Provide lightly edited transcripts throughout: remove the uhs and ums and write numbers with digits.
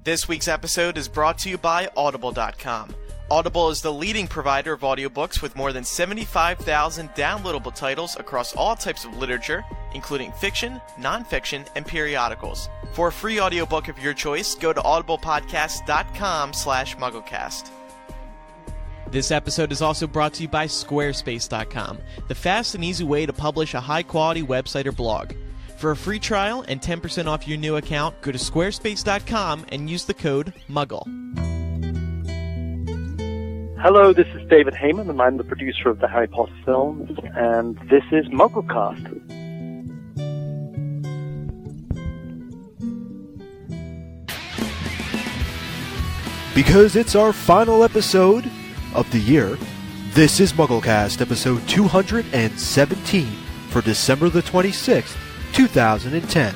This week's episode is brought to you by Audible.com. Audible is the leading provider of audiobooks with more than 75,000 downloadable titles across all types of literature, including fiction, nonfiction, and periodicals. For a free audiobook of your choice, go to audiblepodcast.com/MuggleCast. This episode is also brought to you by Squarespace.com, the fast and easy way to publish a high-quality website or blog. For a free trial and 10% off your new account, go to squarespace.com and use the code MUGGLE. Hello, this is David Heyman, and I'm the producer of the Harry Potter films, and this is MuggleCast. Because it's our final episode of the year, this is MuggleCast, episode 217 for December the 26th, 2010.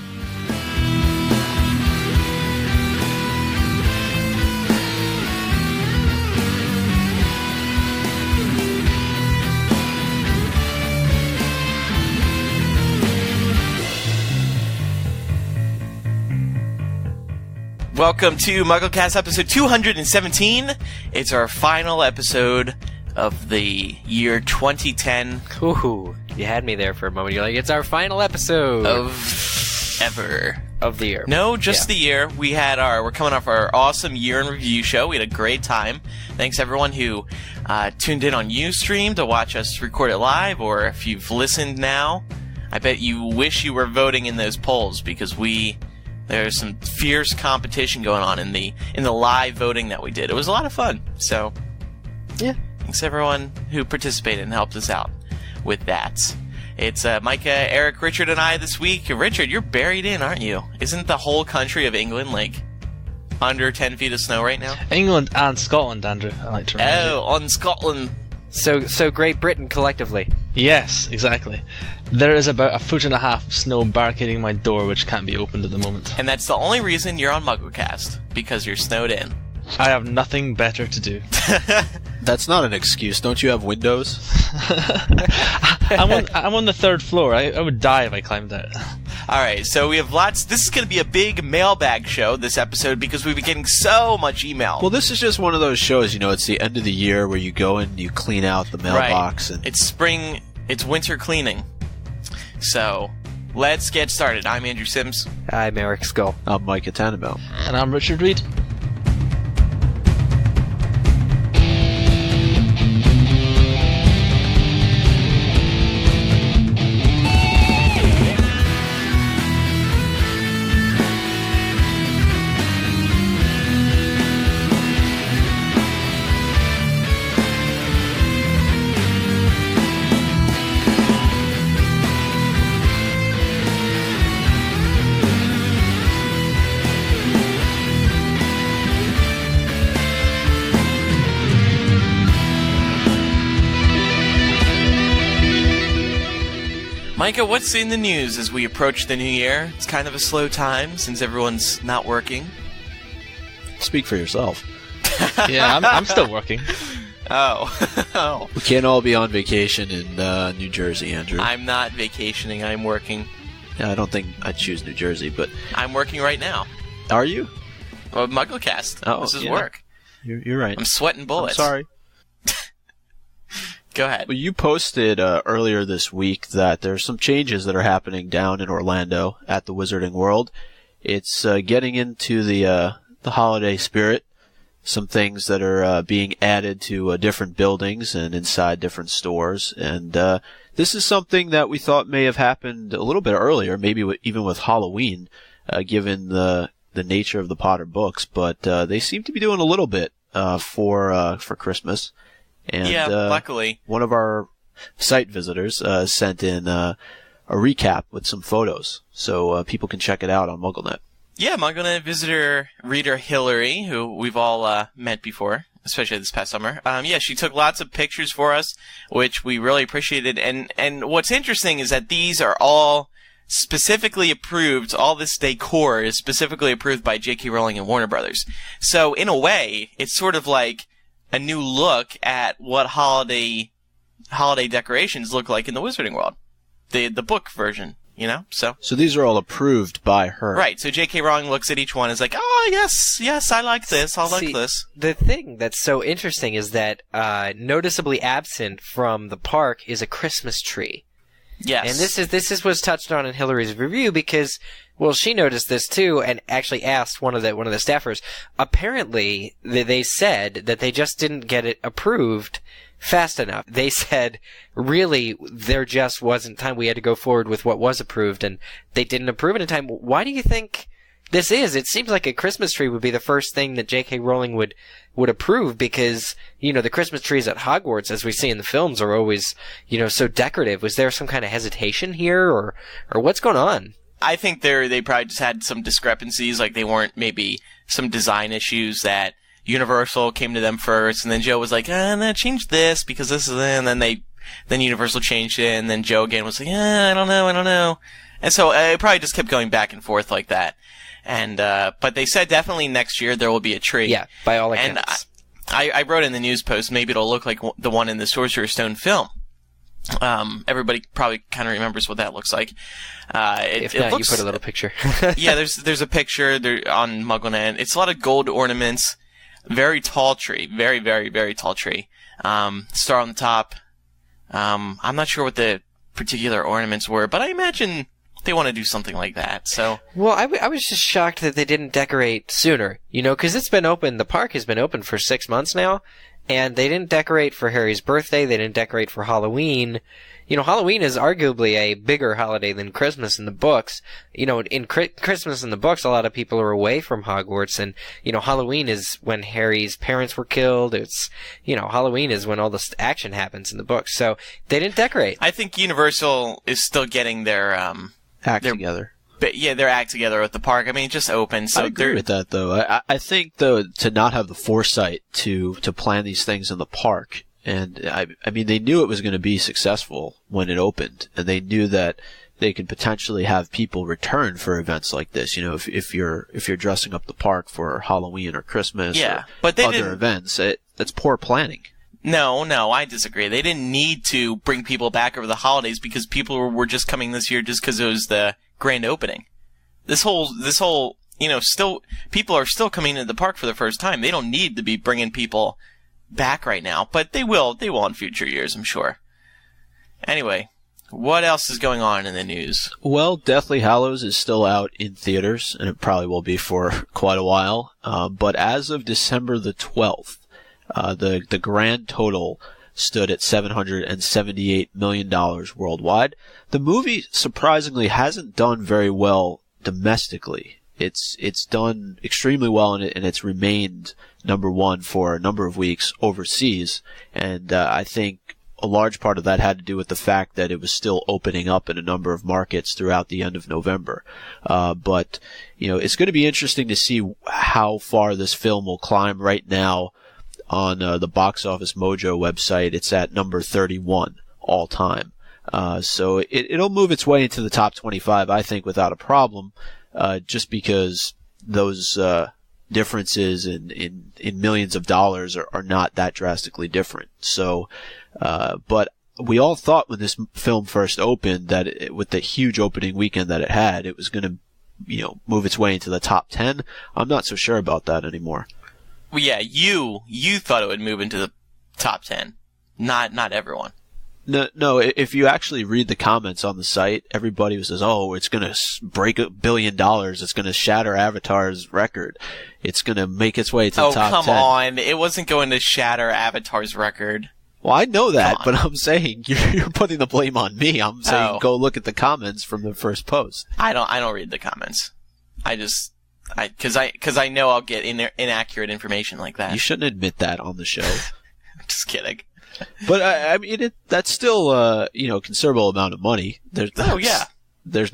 Welcome to MuggleCast episode 217. It's our final episode of the year 2010. Ooh, you had me there for a moment. You're like, it's our final episode Of ever. of the year. No, just the year. We're coming off our awesome year in review show. We had a great time. Thanks everyone who tuned in on Ustream to watch us record it live, or if you've listened now, I bet you wish you were voting in those polls, because there's some fierce competition going on in the live voting that we did. It was a lot of fun. So, yeah, thanks everyone who participated and helped us out with that. It's Micah, Eric, Richard, and I this week. Richard, you're buried in, aren't you? Isn't the whole country of England like under 10 feet of snow right now? England and Scotland, Andrew, I like to remind you. Oh, on Scotland. So Great Britain collectively. Yes, exactly. There is about 1.5 feet of snow barricading my door, which can't be opened at the moment. And that's the only reason you're on MuggleCast, because you're snowed in. I have nothing better to do. That's not an excuse. Don't you have windows? I'm on the third floor. I would die if I climbed out. Alright, so we have lots. This is going to be a big mailbag show this episode, because we've been getting so much email. Well, this is just one of those shows, it's the end of the year where you go and you clean out the mailbox. Right. And It's spring, it's winter cleaning. So, let's get started. I'm Andrew Sims. I'm Eric Skull. I'm Micah Tannenbaum. And I'm Richard Reed. Micah, what's in the news as we approach the new year? It's kind of a slow time since everyone's not working. Speak for yourself. Yeah, I'm still working. Oh. We can't all be on vacation in New Jersey, Andrew. I'm not vacationing, I'm working. Yeah, I don't think I'd choose New Jersey, but... I'm working right now. Are you? Well, MuggleCast. Oh, this is yeah. work. You're right. I'm sweating bullets. I'm sorry. Go ahead. Well, you posted earlier this week that there's some changes that are happening down in Orlando at the Wizarding World. It's getting into the holiday spirit. Some things that are being added to different buildings and inside different stores. And this is something that we thought may have happened a little bit earlier, maybe even with Halloween, given the nature of the Potter books. But they seem to be doing a little bit for Christmas. And, yeah, luckily. One of our site visitors sent in a recap with some photos, so people can check it out on MuggleNet. Yeah, MuggleNet visitor reader Hillary, who we've all met before, especially this past summer. Yeah, she took lots of pictures for us, which we really appreciated. And what's interesting is that these are all specifically approved. All this decor is specifically approved by J.K. Rowling and Warner Brothers. So in a way, it's sort of like a new look at what holiday decorations look like in the Wizarding World. The book version. So these are all approved by her. right. So J.K. Rowling looks at each one and is like, oh, yes, I like this. I like this. The thing that's so interesting is that noticeably absent from the park is a Christmas tree. Yes. And this was touched on in Hillary's review because, well, she noticed this too and actually asked one of the staffers. Apparently, they said that they just didn't get it approved fast enough. They said, really, there just wasn't time. We had to go forward with what was approved, and they didn't approve it in time. Why do you think this is? It seems like a Christmas tree would be the first thing that J.K. Rowling would approve because, the Christmas trees at Hogwarts, as we see in the films, are always, so decorative. Was there some kind of hesitation here, or what's going on? I think they probably just had some discrepancies, like they weren't maybe some design issues that Universal came to them first, and then Joe was like, no, change this because this is it, and then Universal changed it, and then Joe again was like, I don't know. And so it probably just kept going back and forth like that. And, but they said definitely next year there will be a tree. Yeah, by all accounts. And I wrote in the news post, maybe it'll look like the one in the Sorcerer's Stone film. Everybody probably kind of remembers what that looks like. If not, you put a little picture. Yeah, there's a picture there on MuggleNet. It's a lot of gold ornaments. Very tall tree. Very, very, very tall tree. Star on the top. I'm not sure what the particular ornaments were, but I imagine they want to do something like that. So, well, I was just shocked that they didn't decorate sooner, because it's been open, the park has been open for 6 months now, and they didn't decorate for Harry's birthday, they didn't decorate for Halloween. Halloween is arguably a bigger holiday than Christmas in the books. In Christmas in the books, a lot of people are away from Hogwarts, and, Halloween is when Harry's parents were killed. It's, Halloween is when all this action happens in the books. So, they didn't decorate. I think Universal is still getting their, act together. But yeah, their act together with the park. I mean, it just opened. So I agree with that, though. I think, though, to not have the foresight to plan these things in the park, and I mean, they knew it was going to be successful when it opened, and they knew that they could potentially have people return for events like this. If you're dressing up the park for Halloween or Christmas or but they other events, that's poor planning. No, I disagree. They didn't need to bring people back over the holidays because people were just coming this year just because it was the grand opening. This whole, still, people are still coming into the park for the first time. They don't need to be bringing people back right now, but they will in future years, I'm sure. Anyway, what else is going on in the news? Well, Deathly Hallows is still out in theaters, and it probably will be for quite a while. But as of December the 12th, the grand total stood at $778 million worldwide. The movie, surprisingly, hasn't done very well domestically. It's done extremely well, and it's remained number one for a number of weeks overseas. And I think a large part of that had to do with the fact that it was still opening up in a number of markets throughout the end of November. But it's going to be interesting to see how far this film will climb. Right now, on the Box Office Mojo website, it's at number 31 all time. So it'll move its way into the top 25, I think, without a problem, just because those differences in millions of dollars are not that drastically different. So, but we all thought when this film first opened that with the huge opening weekend that it had, it was going to, move its way into the top 10. I'm not so sure about that anymore. Well, yeah, you thought it would move into the top 10. Not everyone. No, if you actually read the comments on the site, everybody says, oh, it's going to break $1 billion. It's going to shatter Avatar's record. It's going to make its way to the top 10. Oh, come on. It wasn't going to shatter Avatar's record. Well, I know that, but I'm saying you're putting the blame on me. I'm saying go look at the comments from the first post. I don't read the comments. Because I know I'll get inaccurate information like that. You shouldn't admit that on the show. I'm just kidding. But I mean, that's still a considerable amount of money. There's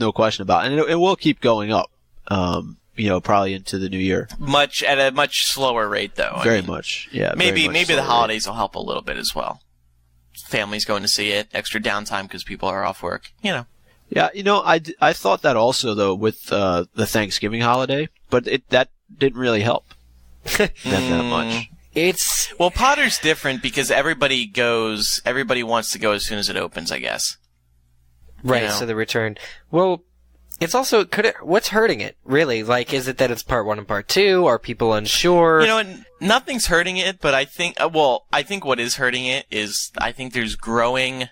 no question about it, and it will keep going up. Probably into the new year. At a much slower rate, though. Very much, yeah. Maybe the holidays will help a little bit as well. Families going to see it, extra downtime because people are off work. Yeah, I thought that also though with the Thanksgiving holiday, but that didn't really help that much. Well, Potter's different because everybody wants to go as soon as it opens, I guess. Right, You know? so the return. Well, it's also, what's hurting it, really? Like, is it that it's part 1 and part 2? Are people unsure? You know, nothing's hurting it, but I think what is hurting it is I think there's growing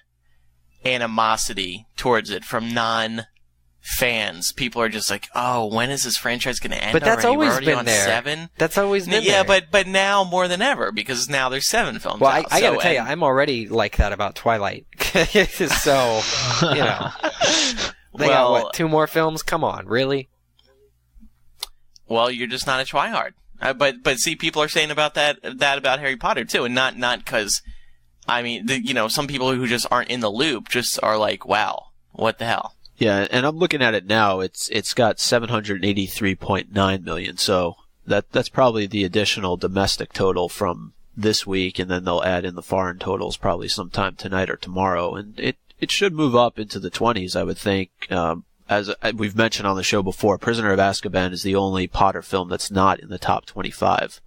animosity towards it from non-fans. People are just like, oh, when is this franchise going to end? But that's already? always We're already been on there. 7. That's always been Yeah, there. but now more than ever because now there's 7 films. Well, out. I gotta tell you, I'm already like that about Twilight. So, you know. They got, what, 2 more films? Come on, really? Well, you're just not a twihard. But see, people are saying about that about Harry Potter too, and not because, I mean, some people who just aren't in the loop just are like, wow, what the hell? Yeah, and I'm looking at it now. It's got 783.9 million, so that's probably the additional domestic total from this week, and then they'll add in the foreign totals probably sometime tonight or tomorrow, and it should move up into the 20s, I would think. As we've mentioned on the show before, Prisoner of Azkaban is the only Potter film that's not in the top 25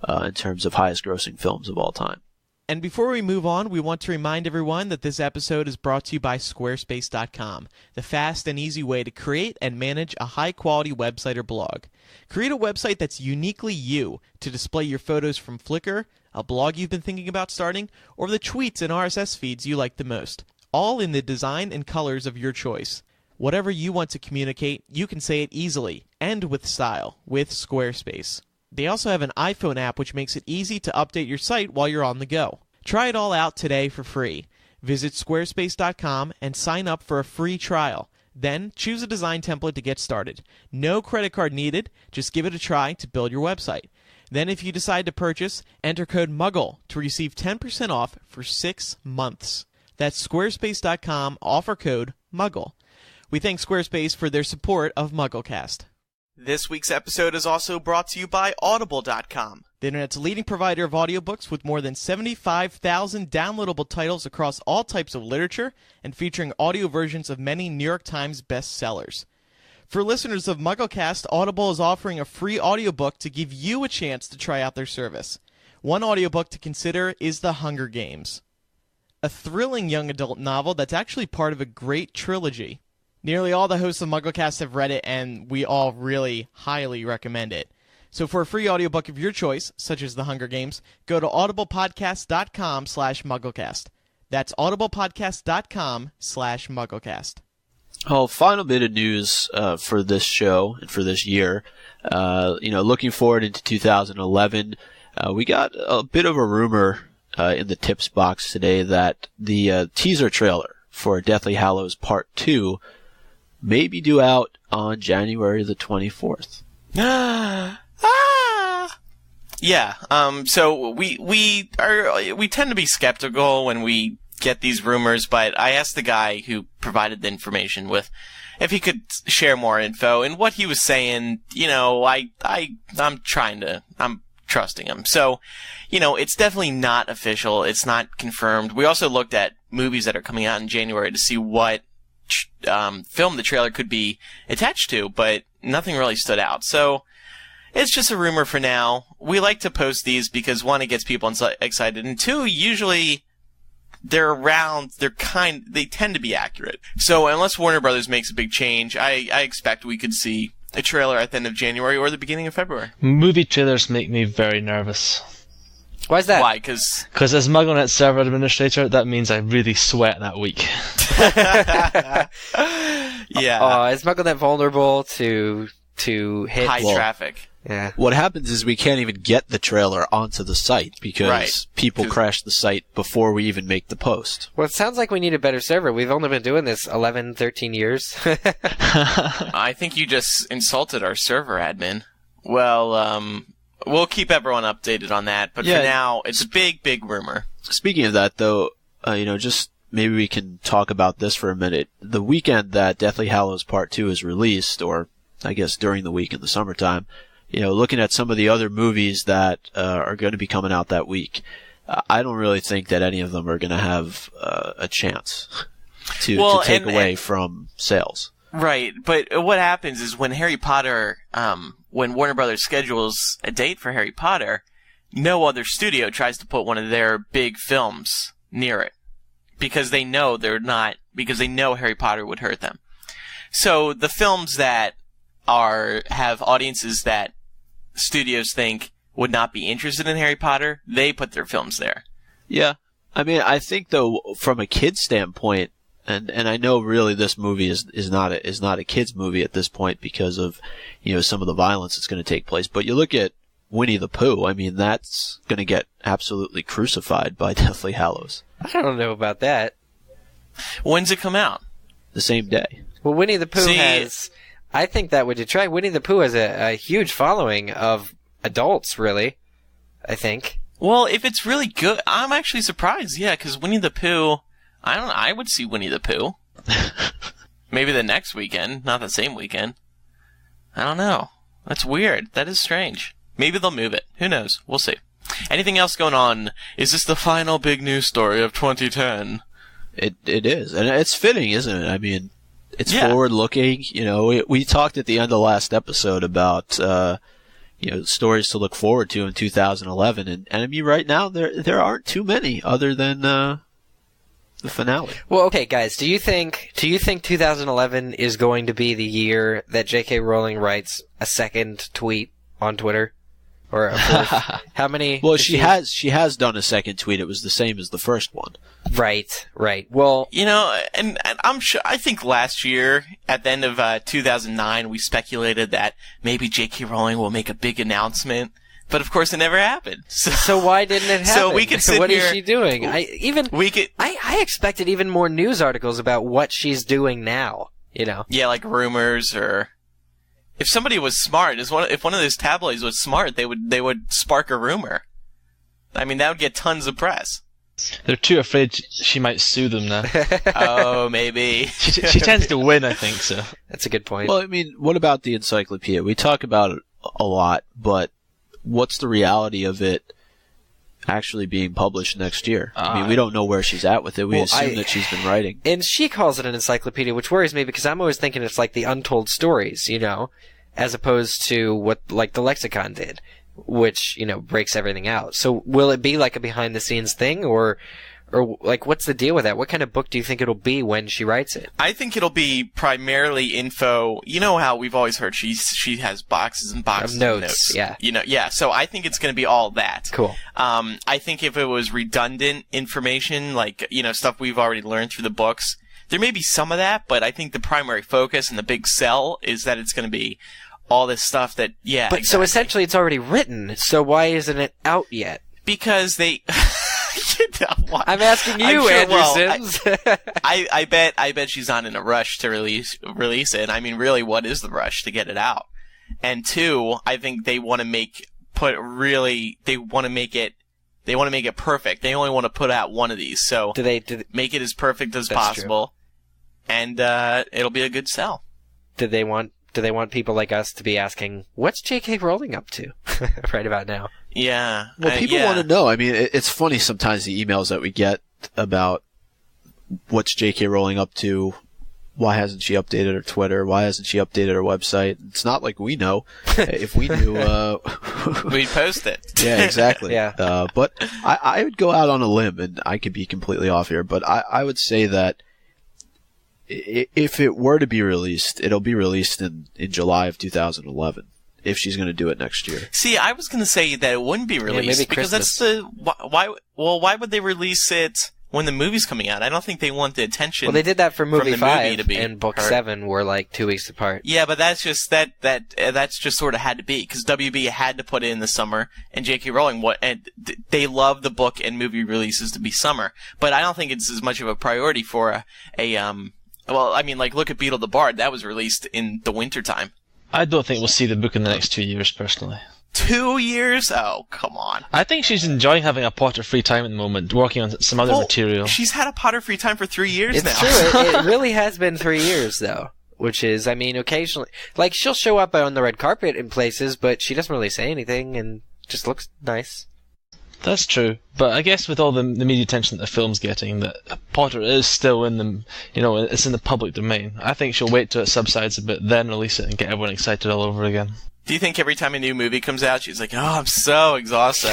in terms of highest grossing films of all time. And before we move on, we want to remind everyone that this episode is brought to you by Squarespace.com, the fast and easy way to create and manage a high-quality website or blog. Create a website that's uniquely you to display your photos from Flickr, a blog you've been thinking about starting, or the tweets and RSS feeds you like the most, all in the design and colors of your choice. Whatever you want to communicate, you can say it easily and with style with Squarespace. They also have an iPhone app which makes it easy to update your site while you're on the go. Try it all out today for free. Visit squarespace.com and sign up for a free trial. Then choose a design template to get started. No credit card needed, just give it a try to build your website. Then if you decide to purchase, enter code MUGGLE to receive 10% off for 6 months. That's squarespace.com, offer code MUGGLE. We thank Squarespace for their support of MuggleCast. This week's episode is also brought to you by Audible.com, the internet's leading provider of audiobooks with more than 75,000 downloadable titles across all types of literature and featuring audio versions of many New York Times bestsellers. For listeners of MuggleCast, Audible is offering a free audiobook to give you a chance to try out their service. One audiobook to consider is The Hunger Games, a thrilling young adult novel that's actually part of a great trilogy. Nearly all the hosts of MuggleCast have read it, and we all really highly recommend it. So for a free audiobook of your choice, such as The Hunger Games, go to audiblepodcast.com/MuggleCast. That's audiblepodcast.com/MuggleCast. Oh, final bit of news for this show and for this year. Looking forward into 2011, we got a bit of a rumor in the tips box today that the teaser trailer for Deathly Hallows Part 2 may be due out on January the 24th. Yeah. So we tend to be skeptical when we get these rumors, but I asked the guy who provided the information with if he could share more info, and what he was saying, I'm trusting him. So, it's definitely not official. It's not confirmed. We also looked at movies that are coming out in January to see what film the trailer could be attached to, but nothing really stood out. So it's just a rumor for now. We like to post these because, one, it gets people excited, and two, usually they tend to be accurate. So unless Warner Brothers makes a big change, I expect we could see a trailer at the end of January or the beginning of February. Movie trailers make me very nervous. Why is that? Why? Because as MuggleNet server administrator, that means I really sweat that week. yeah. Is MuggleNet vulnerable to hit high traffic? Yeah. What happens is we can't even get the trailer onto the site because people crash the site before we even make the post. Well, it sounds like we need a better server. We've only been doing this 11, 13 years. I think you just insulted our server admin. Well, we'll keep everyone updated on that, but for now, it's a big, big rumor. Speaking of that, though, just maybe we can talk about this for a minute. The weekend that Deathly Hallows Part 2 is released, or I guess during the week in the summertime, looking at some of the other movies that are going to be coming out that week, I don't really think that any of them are going to have a chance to take away from sales. Right, but what happens is when Harry Potter, when Warner Brothers schedules a date for Harry Potter, no other studio tries to put one of their big films near it. Because they know they're not because they know Harry Potter would hurt them. So the films that have audiences that studios think would not be interested in Harry Potter, they put their films there. Yeah. I mean, I think though, from a kid's standpoint, and I know really this movie is not a kid's movie at this point because of, some of the violence that's going to take place. But you look at Winnie the Pooh, I mean, that's going to get absolutely crucified by Deathly Hallows. I don't know about that. When's it come out? The same day. Well, Winnie the Pooh has... I think that would detract. Winnie the Pooh has a huge following of adults, really. I think. Well, if it's really good, I'm actually surprised. Yeah, because Winnie the Pooh, I would see Winnie the Pooh. Maybe the next weekend, not the same weekend. I don't know. That's weird. That is strange. Maybe they'll move it. Who knows? We'll see. Anything else going on? Is this the final big news story of 2010? It is, and it's fitting, isn't it? I mean, it's forward-looking. We talked at the end of last episode about stories to look forward to in 2011, and I mean, right now there aren't too many other than the finale. Well, okay, guys, do you think 2011 is going to be the year that J.K. Rowling writes a second tweet on Twitter? Or a fourth? How many? Well, she has done a second tweet. It was the same as the first one. Right. Well, and I'm sure. I think last year at the end of 2009, we speculated that maybe J.K. Rowling will make a big announcement, but of course it never happened. So why didn't it happen? So we could sit What here, is she doing? I expected even more news articles about what she's doing now. Yeah, like rumors or. If somebody was smart, if one of those tabloids was smart, they would spark a rumor. I mean, that would get tons of press. They're too afraid she might sue them now. Oh, maybe. She tends to win, I think so. That's a good point. Well, I mean, what about the encyclopedia? We talk about it a lot, but what's the reality of it actually being published next year? I mean, we don't know where she's at with it. We assume that she's been writing. And she calls it an encyclopedia, which worries me because I'm always thinking it's like the untold stories, as opposed to what like the lexicon did, which breaks everything out. So will it be like a behind the scenes thing, or like what's the deal with that? What kind of book do you think it'll be when she writes it? I think it'll be primarily info. You know how we've always heard she has boxes and boxes of notes. Yeah. So I think it's going to be all that. Cool. I think if it was redundant information, like stuff we've already learned through the books, there may be some of that, but I think the primary focus and the big sell is that it's going to be all this stuff that, yeah. But exactly. So essentially it's already written, so why isn't it out yet? Because they... I'm asking you, Andrew Sims. I bet she's not in a rush to release it. I mean, really, what is the rush to get it out? And two, I think they want to make it perfect. They only want to put out one of these, so do they make it as perfect as possible, and it'll be a good sell. Do they want people like us to be asking, what's J.K. Rowling up to right about now? Yeah. Well, people want to know. I mean, it's funny sometimes the emails that we get about what's J.K. Rowling up to, why hasn't she updated her Twitter, why hasn't she updated her website. It's not like we know. If we knew... we'd post it. Yeah, exactly. Yeah. But I would go out on a limb, and I could be completely off here, but I would say that if it were to be released, it'll be released in July of 2011. If she's going to do it next year. See, I was going to say that it wouldn't be released maybe because Christmas. that's why would they release it when the movie's coming out? I don't think they want the attention. Well, they did that for movie 5 to be and book 7 were like 2 weeks apart. Yeah, but that's just that's just sort of had to be because WB had to put it in the summer, and J.K. Rowling they love the book and movie releases to be summer, but I don't think it's as much of a priority for well, I mean, like look at Beetle the Bard, that was released in the wintertime. I don't think we'll see the book in the next 2 years, personally. 2 years? Oh, come on. I think she's enjoying having a Potter free time at the moment, working on some other material. She's had a Potter free time for 3 years now. It's true. It really has been 3 years, though. Which is, I mean, occasionally... Like, she'll show up on the red carpet in places, but she doesn't really say anything and just looks nice. That's true, but I guess with all the media attention that the film's getting, that Potter is still in the, it's in the public domain. I think she'll wait till it subsides a bit, then release it and get everyone excited all over again. Do you think every time a new movie comes out, she's like, "Oh, I'm so exhausted.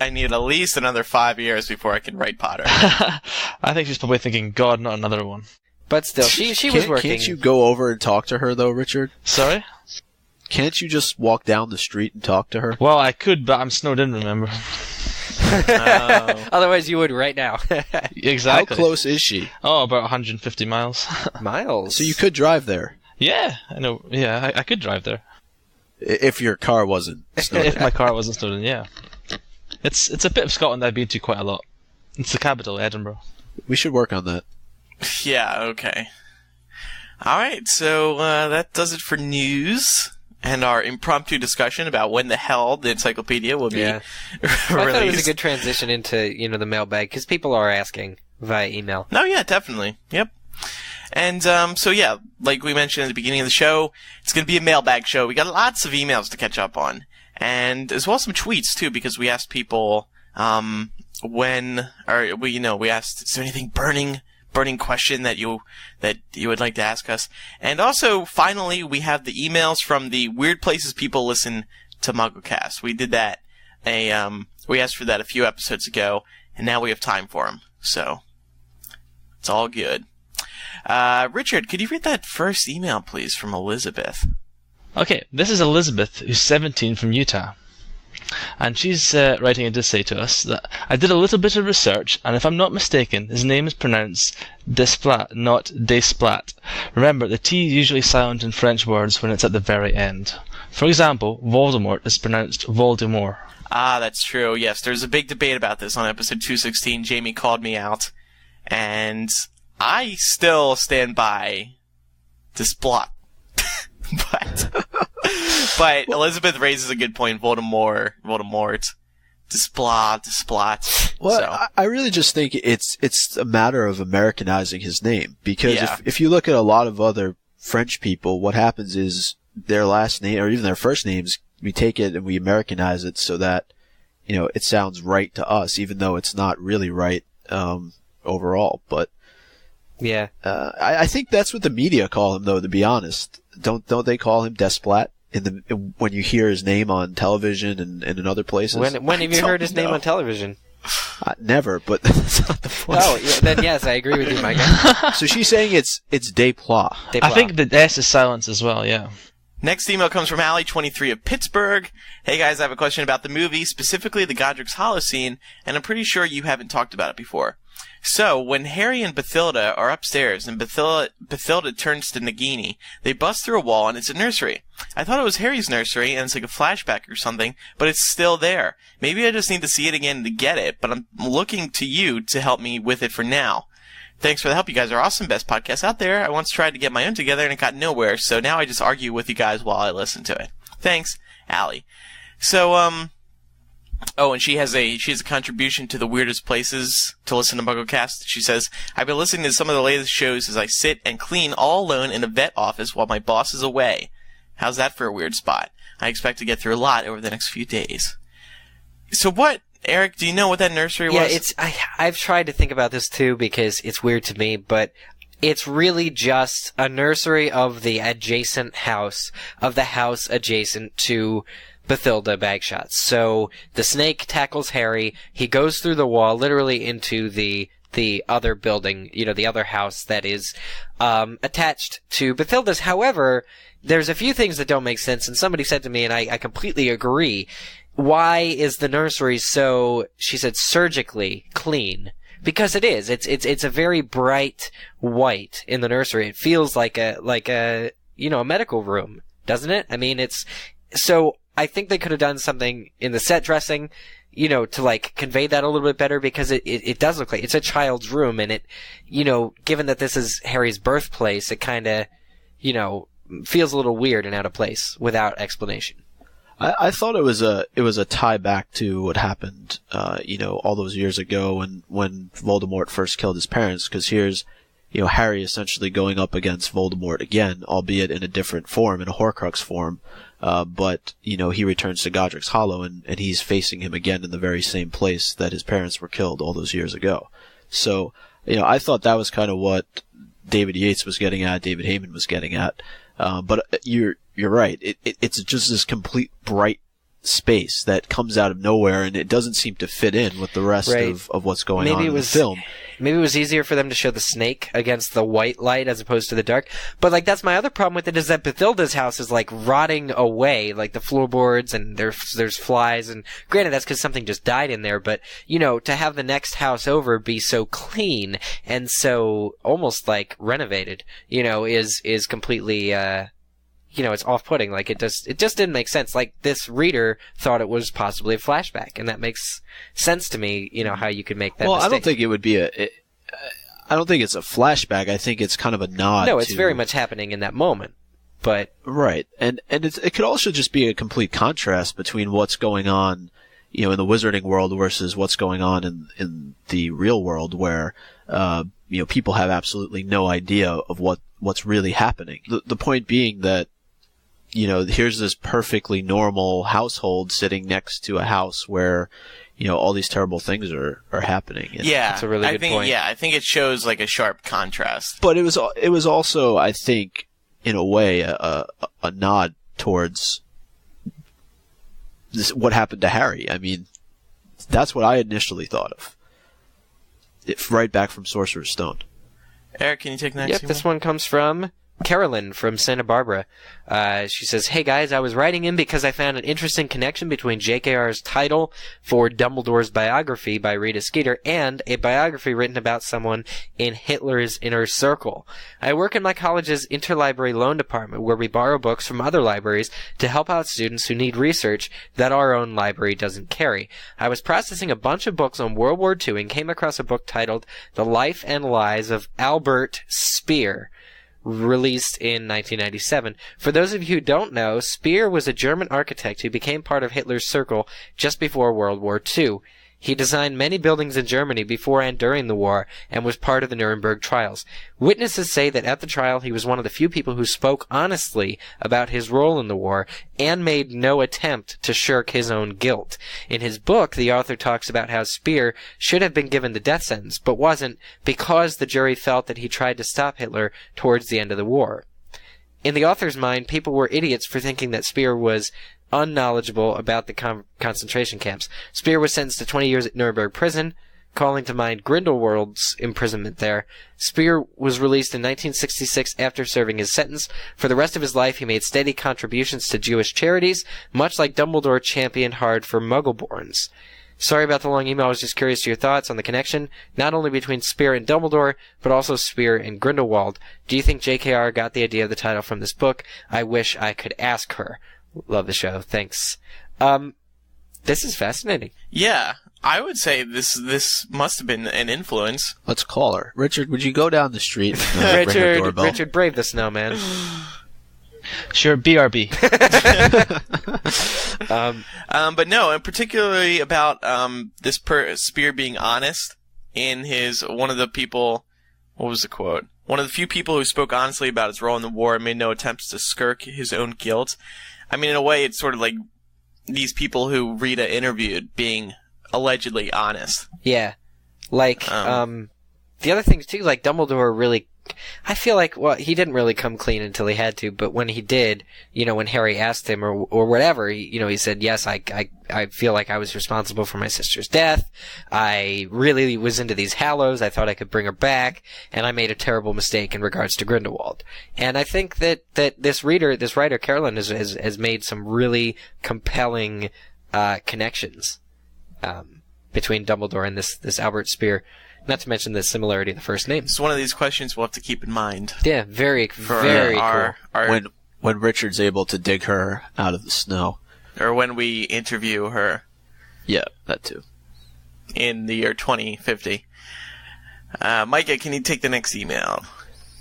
I need at least another 5 years before I can write Potter." I think she's probably thinking, "God, not another one." But still, she was working. Can't you go over and talk to her, though, Richard? Sorry? Can't you just walk down the street and talk to her? Well, I could, but I'm snowed in, remember? Otherwise, you would right now. Exactly. How close is she? Oh, about 150 miles. Miles. So you could drive there. Yeah, I know. Yeah, I could drive there. If your car wasn't snowed If in. my car wasn't snowed in, yeah. It's a bit of Scotland I've been to quite a lot. It's the capital, Edinburgh. We should work on that. Yeah, okay. Alright, so that does it for news and our impromptu discussion about when the hell the encyclopedia will be Yeah. released. Well, I thought it was a good transition into, the mailbag, because people are asking via email. No, yeah, definitely. Yep. And so yeah, like we mentioned at the beginning of the show, it's going to be a mailbag show. We got lots of emails to catch up on, and as well as some tweets too, because we asked people we asked, is there anything burning question that you would like to ask us? And also, finally, we have the emails from the weird places people listen to MuggleCast. We did that we asked for that a few episodes ago, and now we have time for them. So it's all good. Richard, could you read that first email, please, from Elizabeth? Okay, this is Elizabeth, who's 17 from Utah. And she's writing in to say to us that I did a little bit of research, and if I'm not mistaken, his name is pronounced Desplat, not Desplat. Remember, the T is usually silent in French words when it's at the very end. For example, Voldemort is pronounced Voldemort. Ah, that's true. Yes, there's a big debate about this on episode 216. Jamie called me out, and I still stand by Desplat. But Elizabeth raises a good point. Voldemort, Desplat. Well, So. I really just think it's a matter of Americanizing his name, because Yeah. if you look at a lot of other French people, what happens is their last name or even their first names, we take it and we Americanize it so that it sounds right to us, even though it's not really right overall. But Yeah. I think that's what the media call him, though. To be honest, don't they call him Desplat when you hear his name on television and in other places? When have you heard his name on television? Never, but that's not the point. Oh, yeah, then yes, I agree with you, my guy. So she's saying it's Desplat. I think the S is silence as well, yeah. Next email comes from Allie23 of Pittsburgh. Hey guys, I have a question about the movie, specifically the Godric's Hollow scene, and I'm pretty sure you haven't talked about it before. So, when Harry and Bathilda are upstairs and Bathilda turns to Nagini, they bust through a wall and it's a nursery. I thought it was Harry's nursery and it's like a flashback or something, but it's still there. Maybe I just need to see it again to get it, but I'm looking to you to help me with it for now. Thanks for the help. You guys are awesome. Best podcast out there. I once tried to get my own together and it got nowhere, so now I just argue with you guys while I listen to it. Thanks, Allie. So, oh, and she has a contribution to the weirdest places to listen to MuggleCast. She says, I've been listening to some of the latest shows as I sit and clean all alone in a vet office while my boss is away. How's that for a weird spot? I expect to get through a lot over the next few days. So what, Eric, do you know what that nursery was? Yeah, I've tried to think about this too because it's weird to me, but it's really just a nursery of the adjacent house, of the house adjacent to Bathilda Bagshot. So the snake tackles Harry. He goes through the wall, literally into the other building, the other house that is attached to Bathilda's. However, there's a few things that don't make sense, and somebody said to me, and I completely agree. Why is the nursery so, she said, surgically clean? Because it is. It's a very bright white in the nursery. It feels like a a medical room, doesn't it? I mean, so I think they could have done something in the set dressing, to convey that a little bit better, because it does look like it's a child's room, and it, given that this is Harry's birthplace, it kind of, feels a little weird and out of place without explanation. I thought it was a tie back to what happened, all those years ago when Voldemort first killed his parents, because here's, Harry essentially going up against Voldemort again, albeit in a different form, in a Horcrux form, but, he returns to Godric's Hollow and he's facing him again in the very same place that his parents were killed all those years ago. So, I thought that was kind of what David Yates was getting at, David Heyman was getting at, but you're right. It's just this complete bright space that comes out of nowhere, and it doesn't seem to fit in with the rest of what's going on in the film. Maybe it was easier for them to show the snake against the white light as opposed to the dark. But, like, that's my other problem with it, is that Bathilda's house is, like, rotting away, like the floorboards, and there's flies, and granted, that's because something just died in there, but, you know, to have the next house over be so clean and so almost, like, renovated, you know, is completely, you know, it's off-putting. Like, it just didn't make sense. Like, this reader thought it was possibly a flashback, and that makes sense to me, you know, how you could make that mistake. I don't think it would be I don't think it's a flashback. I think it's kind of a nod. No, it's very much happening in that moment. But right, and it could also just be a complete contrast between what's going on, you know, in the wizarding world versus what's going on in the real world, where you know, people have absolutely no idea of what's really happening. The point being that, you know, here's this perfectly normal household sitting next to a house where, you know, all these terrible things are happening. And Yeah, that's a really good point. Yeah, I think it shows like a sharp contrast. But it was also, I think, in a way, a nod towards this, what happened to Harry. I mean, that's what I initially thought of. Right back from Sorcerer's Stone. Eric, can you take the next Yep, email? this one comes from Carolyn from Santa Barbara. She says, "Hey guys, I was writing in because I found an interesting connection between JKR's title for Dumbledore's biography by Rita Skeeter and a biography written about someone in Hitler's inner circle. I work in my college's interlibrary loan department where we borrow books from other libraries to help out students who need research that our own library doesn't carry. I was processing a bunch of books on World War II and came across a book titled The Life and Lies of Albert Speer, released in 1997. For those of you who don't know, Speer was a German architect who became part of Hitler's circle just before World War II. He designed many buildings in Germany before and during the war and was part of the Nuremberg trials. Witnesses say that at the trial he was one of the few people who spoke honestly about his role in the war and made no attempt to shirk his own guilt. In his book, the author talks about how Speer should have been given the death sentence, but wasn't because the jury felt that he tried to stop Hitler towards the end of the war. In the author's mind, people were idiots for thinking that Speer was unknowledgeable about the concentration camps. Speer was sentenced to 20 years at Nuremberg prison, calling to mind Grindelwald's imprisonment there. Speer was released in 1966 after serving his sentence. For the rest of his life, he made steady contributions to Jewish charities, much like Dumbledore championed hard for Muggleborns. Sorry about the long email. I was just curious to your thoughts on the connection, not only between Speer and Dumbledore, but also Speer and Grindelwald. Do you think JKR got the idea of the title from this book? I wish I could ask her. Love the show. Thanks. This is fascinating. Yeah, I would say this must have been an influence. Let's call her. Richard, would you go down the street and ring her doorbell? Richard, brave the snowman. Sure, BRB. But no, and particularly about this Speer being honest in his one of the people. What was the quote? One of the few people who spoke honestly about his role in the war and made no attempts to skirk his own guilt. I mean, in a way, it's sort of like these people who Rita interviewed being allegedly honest. Yeah. Like, the other things too, like Dumbledore really, I feel like, well, he didn't really come clean until he had to, but when he did, you know, when Harry asked him or whatever, he said, yes, I feel like I was responsible for my sister's death. I really was into these Hallows. I thought I could bring her back, and I made a terrible mistake in regards to Grindelwald. And I think that this writer, Carolyn, has made some really compelling, connections, between Dumbledore and this Albert Speer. Not to mention the similarity of the first name. It's one of these questions we'll have to keep in mind. Yeah, very cool. When Richard's able to dig her out of the snow. Or when we interview her. Yeah, that too. In the year 2050. Micah, can you take the next email?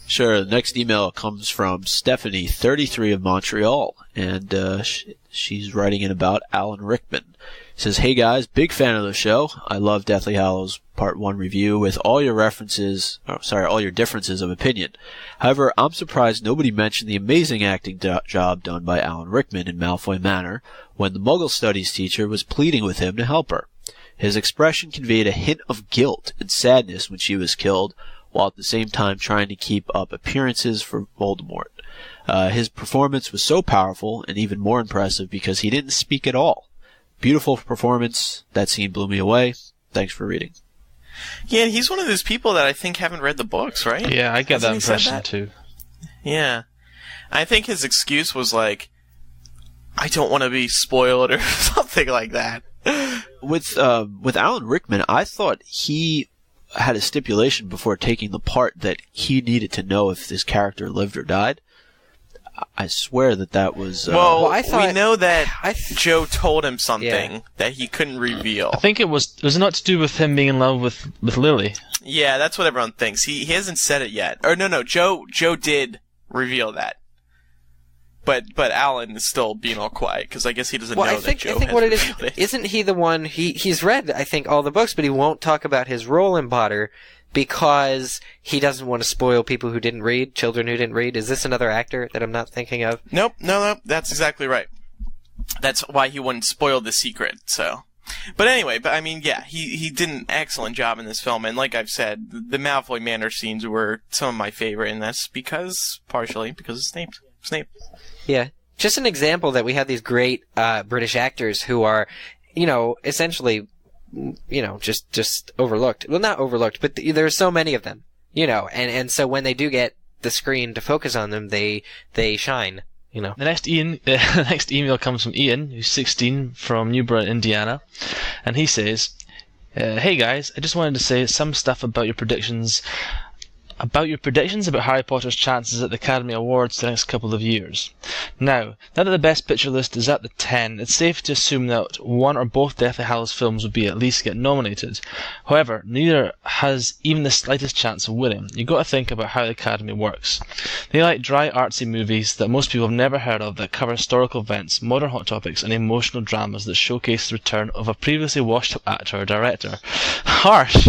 Sure. The next email comes from Stephanie, 33 of Montreal, and she's writing in about Alan Rickman. Says, "Hey guys, big fan of the show. I love Deathly Hallows Part 1 review with all your all your differences of opinion. However, I'm surprised nobody mentioned the amazing acting job done by Alan Rickman in Malfoy Manor when the Muggle Studies teacher was pleading with him to help her. His expression conveyed a hint of guilt and sadness when she was killed, while at the same time trying to keep up appearances for Voldemort. His performance was so powerful and even more impressive because he didn't speak at all. Beautiful performance. That scene blew me away. Thanks for reading." Yeah, he's one of those people that I think haven't read the books, right? Yeah, I get that Hasn't he said impression that? too. Yeah. I think his excuse was like, I don't want to be spoiled or something like that. With Alan Rickman, I thought he had a stipulation before taking the part that he needed to know if this character lived or died. I swear that was... well, I thought- we know that I Joe told him something that he couldn't reveal. I think it was not to do with him being in love with Lily. Yeah, that's what everyone thinks. He hasn't said it yet. Or no, Joe did reveal that. But Alan is still being all quiet because I guess he doesn't know that Joe I think has what it is, revealed it. isn't he the one, he's read, I think, all the books, but he won't talk about his role in Potter because he doesn't want to spoil people who didn't read, children who didn't read. Is this another actor that I'm not thinking of? Nope, no, that's exactly right. That's why he wouldn't spoil the secret, so. But anyway, I mean, yeah, he did an excellent job in this film, and like I've said, the Malfoy Manor scenes were some of my favorite, and that's partially because of Snape. Yeah. Just an example that we have these great British actors who are, essentially, just overlooked. Well, not overlooked, but there's so many of them, and so when they do get the screen to focus on them, they shine, The next email comes from Ian, who's 16, from Newborough, Indiana, and he says, "Hey guys, I just wanted to say some stuff about your predictions about Harry Potter's chances at the Academy Awards the next couple of years. Now that the Best Picture list is at the 10, it's safe to assume that one or both Deathly Hallows films would at least get nominated. However, neither has even the slightest chance of winning. You've got to think about how the Academy works. They like dry, artsy movies that most people have never heard of that cover historical events, modern hot topics, and emotional dramas that showcase the return of a previously washed-up actor or director. Harsh!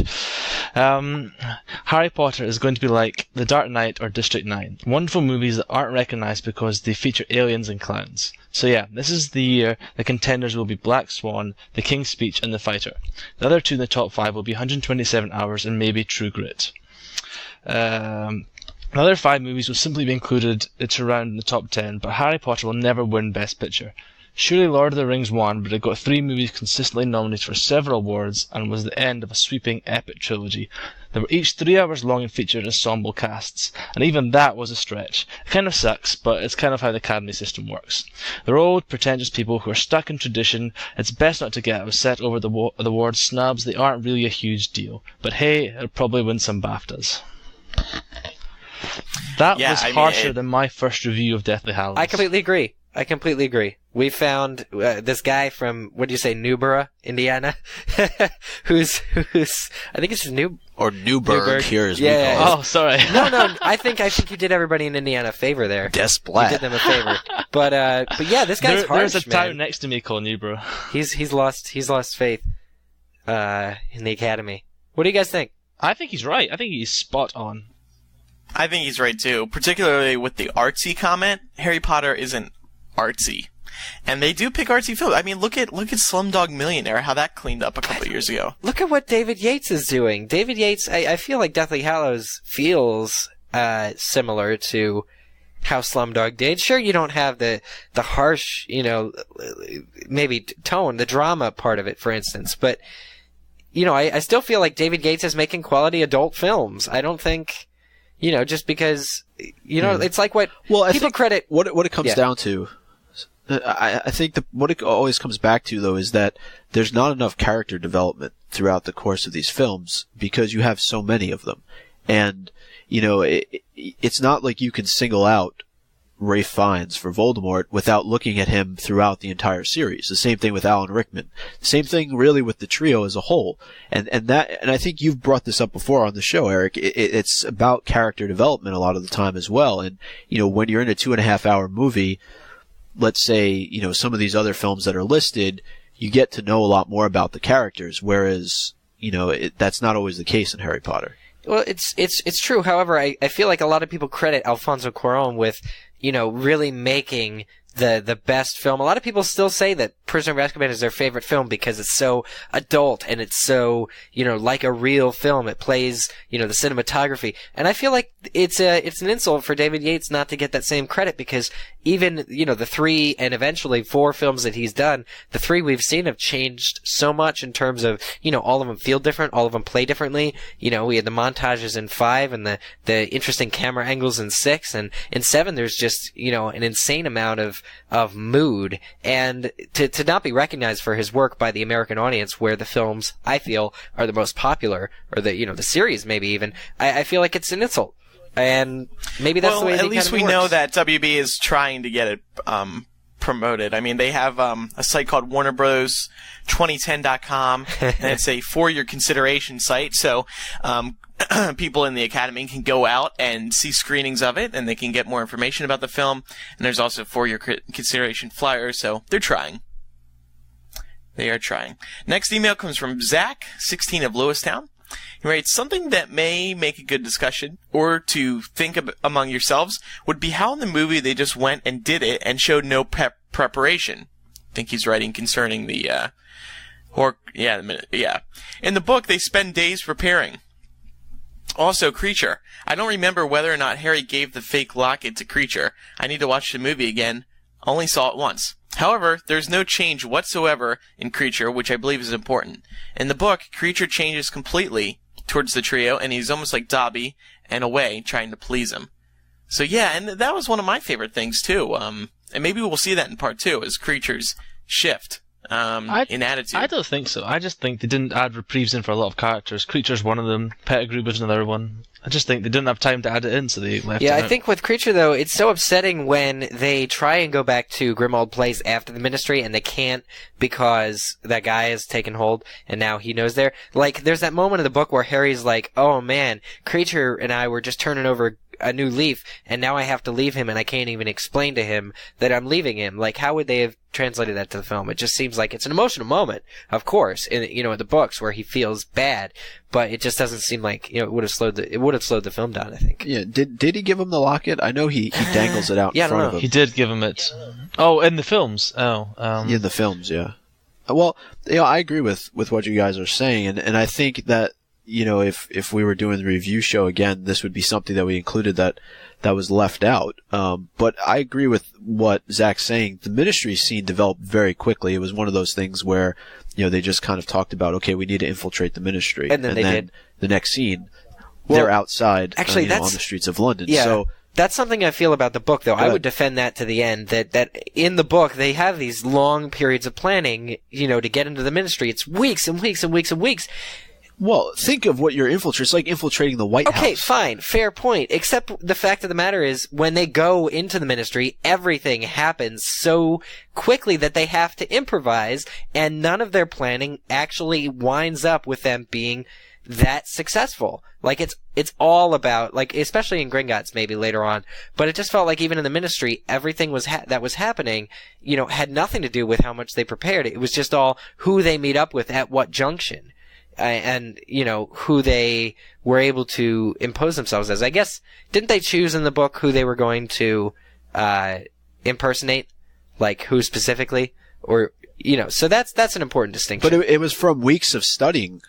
Harry Potter is going to be like The Dark Knight or District 9. Wonderful movies that aren't recognised because they feature aliens and clowns. So yeah, this is the year the contenders will be Black Swan, The King's Speech, and The Fighter. The other two in the top 5 will be 127 Hours and maybe True Grit. The other 5 movies will simply be included to round in the top 10, but Harry Potter will never win Best Picture. Surely Lord of the Rings won, but it got 3 movies consistently nominated for several awards and was the end of a sweeping epic trilogy. They were each 3 hours long and featured ensemble casts, and even that was a stretch. It kind of sucks, but it's kind of how the Academy system works. They're old, pretentious people who are stuck in tradition. It's best not to get upset over the award snubs. They aren't really a huge deal. But hey, it'll probably win some BAFTAs. That was harsher than my first review of Deathly Hallows. I completely agree. We found this guy from, what do you say, Newborough, Indiana, who's I think it's Newburgh here as we call it. Oh, sorry. No, I think you did everybody in Indiana a favor there. Des You Blatt. did them a favor. But yeah, this guy's harsh, There's a man. town next to me called Newborough. He's lost faith in the Academy. What do you guys think? I think he's right. I think he's spot on. I think he's right too, particularly with the artsy comment. Harry Potter isn't artsy. And they do pick artsy films. I mean, look at Slumdog Millionaire, how that cleaned up a couple of years ago. Look at what David Yates is doing. David Yates, I feel like Deathly Hallows feels similar to how Slumdog did. Sure, you don't have the harsh, maybe tone, the drama part of it, for instance, but I still feel like David Yates is making quality adult films. I don't think, just because, it's like what people credit. What it comes down to, I think what it always comes back to, though, is that there's not enough character development throughout the course of these films because you have so many of them. And, it's not like you can single out Ralph Fiennes for Voldemort without looking at him throughout the entire series. The same thing with Alan Rickman. Same thing really with the trio as a whole. And I think you've brought this up before on the show, Eric. It's about character development a lot of the time as well. And, when you're in a 2.5 hour movie, let's say, some of these other films that are listed, you get to know a lot more about the characters, whereas, that's not always the case in Harry Potter. Well, it's true. However, I feel like a lot of people credit Alfonso Cuarón with, really making the best film. A lot of people still say that Prisoner of Azkaban is their favorite film because it's so adult and it's so, like a real film. It plays, the cinematography. And I feel like it's an insult for David Yates not to get that same credit because even, the 3 and eventually 4 films that he's done, the 3 we've seen have changed so much in terms of, all of them feel different, all of them play differently. We had the montages in 5 and the interesting camera angles in 6, and in 7 there's just, an insane amount of mood, and to not be recognized for his work by the American audience, where the films I feel are the most popular, or the series maybe even, I feel like it's an insult, and maybe that's the way. At least we know that WB is trying to get it promoted. I mean, they have a site called WarnerBros2010.com, and it's a for your consideration site. So people in the Academy can go out and see screenings of it, and they can get more information about the film. And there's also for your consideration flyers. So they're trying. They are trying. Next email comes from Zach, 16 of Lewistown. He writes, something that may make a good discussion, or to think among yourselves, would be how in the movie they just went and did it and showed no preparation. I think he's writing concerning the, In the book, they spend days preparing. Also, Creature. I don't remember whether or not Harry gave the fake locket to Creature. I need to watch the movie again. Only saw it once. However, there's no change whatsoever in Creature, which I believe is important. In the book, Creature changes completely towards the trio, and he's almost like Dobby, and away, trying to please him. So yeah, and that was one of my favorite things too. And maybe we'll see that in part 2, as Creature's shift in attitude. I don't think so. I just think they didn't add reprieves in for a lot of characters. Creature's one of them. Pettigrew was another one. I just think they didn't have time to add it in, so they left it out. I think with Creature, though, it's so upsetting when they try and go back to Grimmauld Place after the Ministry, and they can't because that guy has taken hold, and now he knows there. Like, there's that moment in the book where Harry's like, oh man, Creature and I were just turning over a new leaf, and now I have to leave him, and I can't even explain to him that I'm leaving him. Like, how would they have translated that to the film? It just seems like it's an emotional moment, of course, in the books where he feels bad, but it just doesn't seem like it would have slowed the film down, I think. Yeah, did he give him the locket? I know he dangles it out in front of him. He did give him it. Oh, in the films. In the films, yeah. Well, I agree with what you guys are saying, and I think that if we were doing the review show again, this would be something that we included that was left out. But I agree with what Zach's saying. The Ministry scene developed very quickly. It was one of those things where, they just kind of talked about, okay, we need to infiltrate the Ministry. And then they did. The next scene, they're outside, on the streets of London. Yeah. So that's something I feel about the book, though. I would defend that to the end, that in the book, they have these long periods of planning, to get into the Ministry. It's weeks and weeks and weeks and weeks. Well, think of what you're infiltrating. It's like infiltrating the White House. Okay, fine. Fair point. Except the fact of the matter is, when they go into the Ministry, everything happens so quickly that they have to improvise, and none of their planning actually winds up with them being that successful. Like, it's all about, like, especially in Gringotts maybe later on, but it just felt like even in the Ministry, everything that was happening, had nothing to do with how much they prepared. It was just all who they meet up with at what junction. And, who they were able to impose themselves as. I guess, didn't they choose in the book who they were going to impersonate? Like, who specifically? Or, so that's an important distinction. But it was from weeks of studying.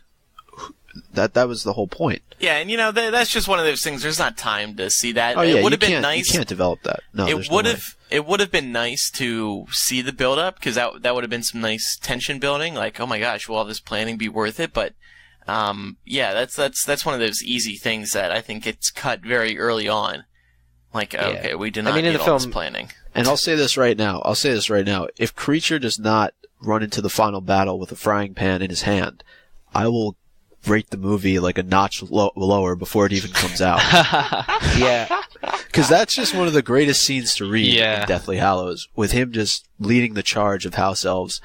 That was the whole point. Yeah, and that's just one of those things. There's not time to see that. Oh, yeah, it would have been nice. You can't develop that. No, it would have been nice to see the build up, because that would have been some nice tension building. Like, oh my gosh, will all this planning be worth it? But that's one of those easy things that I think gets cut very early on. Like, okay, we did not need all this planning. And I'll say this right now. If Creature does not run into the final battle with a frying pan in his hand, I will rate the movie like a notch lower before it even comes out. Yeah. Because that's just one of the greatest scenes to read in Deathly Hallows, with him just leading the charge of house elves.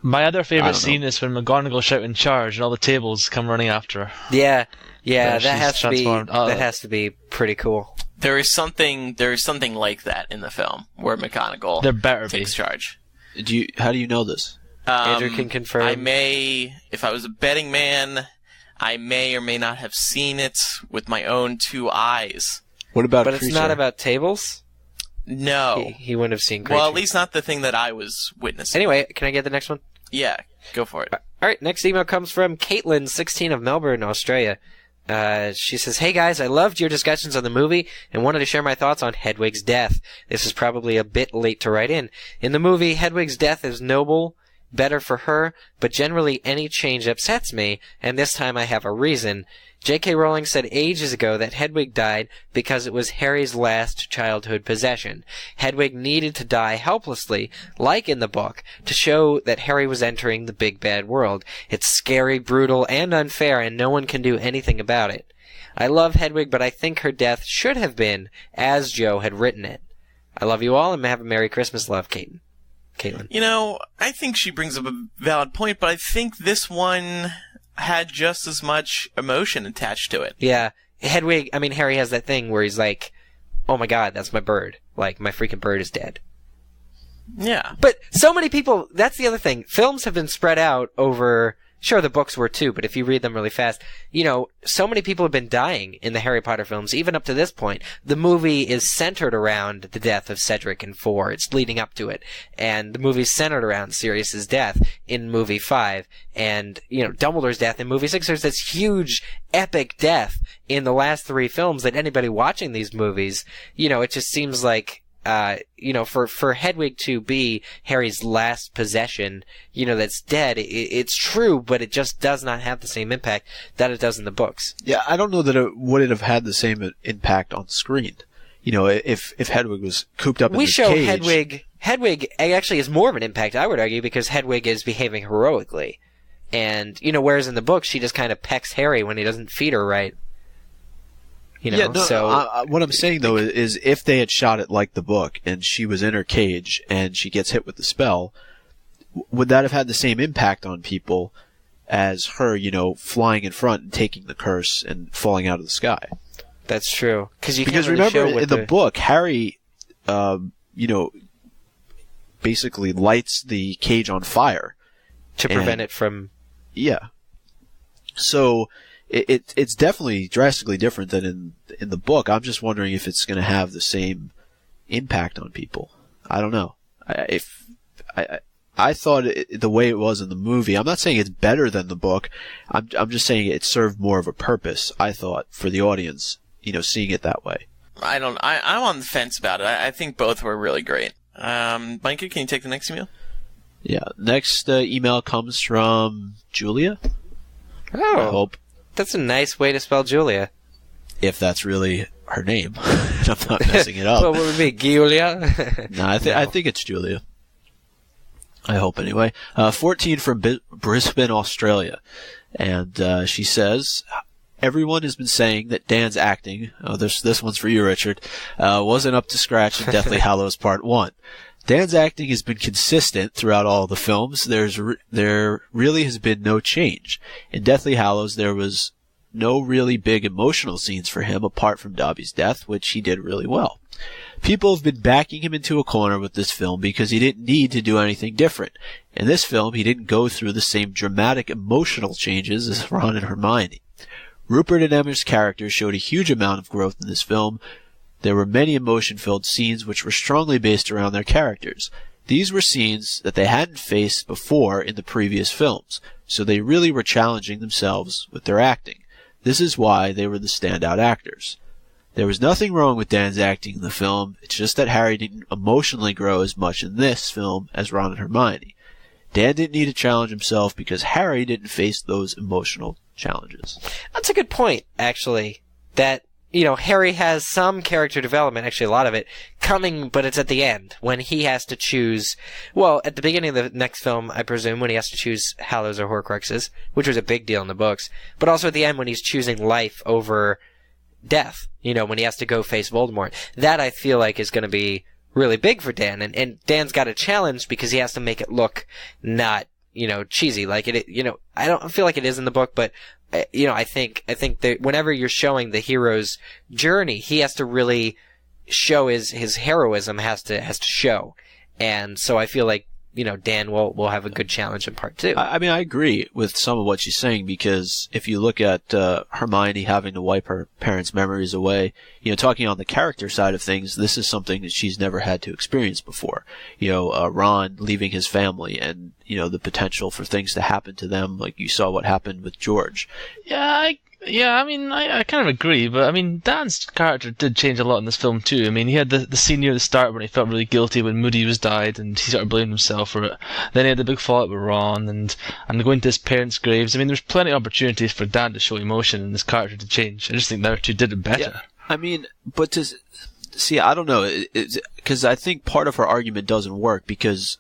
My other favourite scene is when McGonagall shouting charge and all the tables come running after her. Yeah, that has to be pretty cool. There is something like that in the film where McGonagall takes charge. How do you know this? Andrew can confirm. If I was a betting man, I may or may not have seen it with my own 2 eyes. What about But Creature? It's not about tables? No. He wouldn't have seen great Well, at trees. least not the thing that I was witnessing. Anyway, can I get the next one? Yeah, go for it. All right, next email comes from Caitlin, 16 of Melbourne, Australia. She says, "Hey guys, I loved your discussions on the movie and wanted to share my thoughts on Hedwig's death. This is probably a bit late to write in. In the movie, Hedwig's death is noble, better for her, but generally any change upsets me, and this time I have a reason. J.K. Rowling said ages ago that Hedwig died because it was Harry's last childhood possession. Hedwig needed to die helplessly, like in the book, to show that Harry was entering the big bad world. It's scary, brutal, and unfair, and no one can do anything about it. I love Hedwig, but I think her death should have been as Joe had written it. I love you all, and have a Merry Christmas, love, Caitlin. You know, I think she brings up a valid point, but I think this one had just as much emotion attached to it. Yeah. Harry has that thing where he's like, oh my god, that's my bird. Like, my freaking bird is dead. Yeah. But so many people, that's the other thing. Films have been spread out over, sure, the books were too, but if you read them really fast, so many people have been dying in the Harry Potter films, even up to this point. The movie is centered around the death of Cedric in 4. It's leading up to it. And the movie's centered around Sirius's death in movie 5. And, Dumbledore's death in movie 6. There's this huge, epic death in the last 3 films that anybody watching these movies, it just seems like, for Hedwig to be Harry's last possession, that's dead, it's true, but it just does not have the same impact that it does in the books. Yeah, I don't know that it would have had the same impact on screen. If Hedwig was cooped up in the cage. We show Hedwig actually has more of an impact, I would argue, because Hedwig is behaving heroically. And, whereas in the book, she just kind of pecks Harry when he doesn't feed her right. What I'm saying, though, is if they had shot it like the book and she was in her cage and she gets hit with the spell, would that have had the same impact on people as her, flying in front and taking the curse and falling out of the sky? That's true. Because remember, in the book, Harry, basically lights the cage on fire. To prevent it from... Yeah. So... It's definitely drastically different than in the book. I'm just wondering if it's going to have the same impact on people. I don't know. I thought the way it was in the movie. I'm not saying it's better than the book. I'm just saying it served more of a purpose. I thought for the audience, seeing it that way. I'm on the fence about it. I think both were really great. Micah, can you take the next email? Yeah. Next email comes from Julia. Oh. I hope. That's a nice way to spell Julia. If that's really her name. I'm not messing it up. What would it be, Giulia? No, I think it's Julia. I hope anyway. 14 from Brisbane, Australia. And she says, everyone has been saying that Dan's acting, this one's for you, Richard, wasn't up to scratch in Deathly Hallows Part 1. Dan's acting has been consistent throughout all the films. There really has been no change. In Deathly Hallows, there was no really big emotional scenes for him apart from Dobby's death, which he did really well. People have been backing him into a corner with this film because he didn't need to do anything different. In this film, he didn't go through the same dramatic emotional changes as Ron and Hermione. Rupert and Emma's characters showed a huge amount of growth in this film. There were many emotion-filled scenes which were strongly based around their characters. These were scenes that they hadn't faced before in the previous films, so they really were challenging themselves with their acting. This is why they were the standout actors. There was nothing wrong with Dan's acting in the film, it's just that Harry didn't emotionally grow as much in this film as Ron and Hermione. Dan didn't need to challenge himself because Harry didn't face those emotional challenges. That's a good point, actually. That, Harry has some character development, actually a lot of it, coming, but it's at the end, when he has to choose, well, at the beginning of the next film, I presume, when he has to choose Hallows or Horcruxes, which was a big deal in the books, but also at the end when he's choosing life over death, when he has to go face Voldemort. That, I feel like, is going to be really big for Dan, and Dan's got a challenge because he has to make it look not, cheesy, like it, I don't feel like it is in the book, but I think that whenever you're showing the hero's journey, he has to really show his heroism has to show. And so I feel like Dan will have a good challenge in part 2. I mean, I agree with some of what she's saying, because if you look at Hermione having to wipe her parents' memories away, talking on the character side of things, this is something that she's never had to experience before. Ron leaving his family and, the potential for things to happen to them, like you saw what happened with George. Yeah, I kind of agree, but Dan's character did change a lot in this film too. He had the scene near the start when he felt really guilty when Moody was died, and he sort of blamed himself for it. Then he had the big fallout with Ron, and going to his parents' graves. there's plenty of opportunities for Dan to show emotion and his character to change. I just think the other two did it better. Yeah, but I don't know, because I think part of her argument doesn't work, because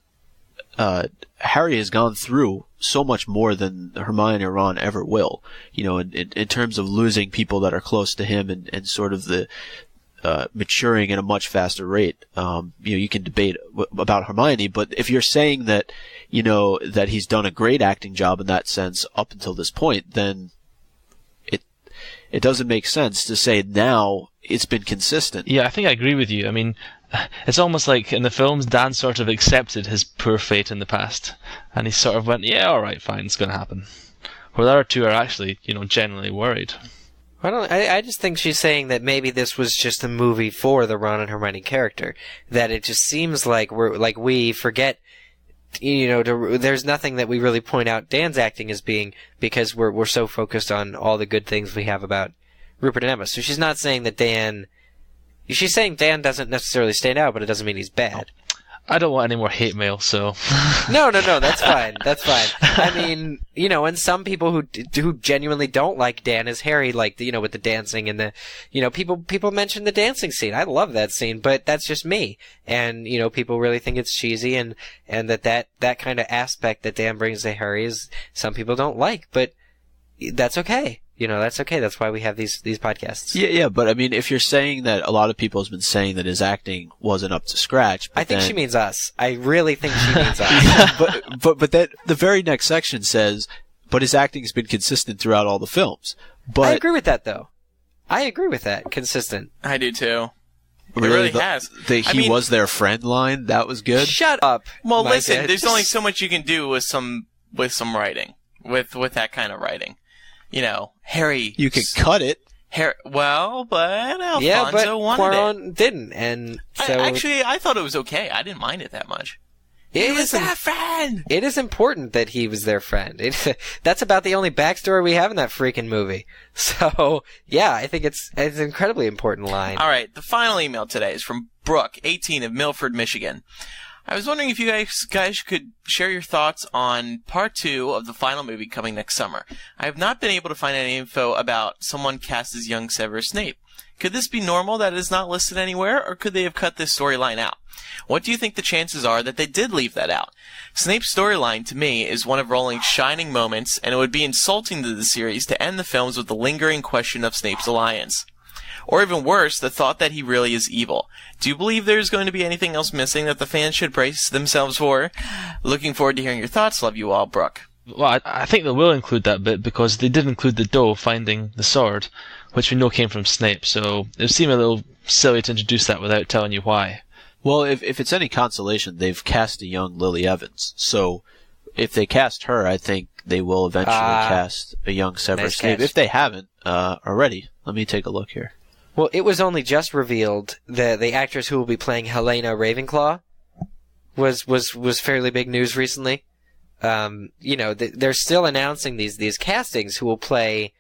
Harry has gone through so much more than Hermione or Ron ever will, in terms of losing people that are close to him and sort of the maturing at a much faster rate. You can debate about Hermione, but if you're saying that, that he's done a great acting job in that sense up until this point, then it doesn't make sense to say now it's been consistent. Yeah, I think I agree with you. It's almost like in the films, Dan sort of accepted his poor fate in the past, and he sort of went, yeah, alright, fine, it's going to happen. Where the other two are actually, genuinely worried. I just think she's saying that maybe this was just a movie for the Ron and Hermione character. That it just seems like we forget, there's nothing that we really point out Dan's acting as being, because we're so focused on all the good things we have about Rupert and Emma. So she's not saying that she's saying Dan doesn't necessarily stand out, but it doesn't mean he's bad. I don't want any more hate mail, so... No, that's fine. That's fine. And some people who genuinely don't like Dan as Harry, like, with the dancing and the, people mention the dancing scene. I love that scene, but that's just me. And, people really think it's cheesy, and that kind of aspect that Dan brings to Harry is some people don't like, but that's okay. That's okay. That's why we have these podcasts. Yeah, but if you're saying that a lot of people have been saying that his acting wasn't up to scratch, I think she means us. I really think she means us. but that the very next section says, but his acting has been consistent throughout all the films. But I agree with that, though. I agree with that. Consistent. I do too. It really has. He was their friend line. That was good. Shut up. Well, listen. There's only so much you can do with some writing, with that kind of writing. Harry. You can cut it. Harry, but Alfonso wanted Cuarón didn't, and so I thought it was okay. I didn't mind it that much. He was their friend. It is important that he was their friend. That's about the only backstory we have in that freaking movie. So yeah, I think it's an incredibly important line. All right, the final email today is from Brooke, 18, of Milford, Michigan. I was wondering if you guys could share your thoughts on part 2 of the final movie coming next summer. I have not been able to find any info about someone cast as young Severus Snape. Could this be normal that it is not listed anywhere, or could they have cut this storyline out? What do you think the chances are that they did leave that out? Snape's storyline, to me, is one of Rowling's shining moments, and it would be insulting to the series to end the films with the lingering question of Snape's alliance. Or even worse, the thought that he really is evil. Do you believe there's going to be anything else missing that the fans should brace themselves for? Looking forward to hearing your thoughts. Love you all, Brooke. Well, I think they will include that bit, because they did include the doe finding the sword, which we know came from Snape, so it would seem a little silly to introduce that without telling you why. Well, if it's any consolation, they've cast a young Lily Evans, so if they cast her, I think they will eventually cast a young Severus Snape. If they haven't already. Let me take a look here. Well, it was only just revealed that the actress who will be playing Helena Ravenclaw was fairly big news recently. They're still announcing these castings who will play,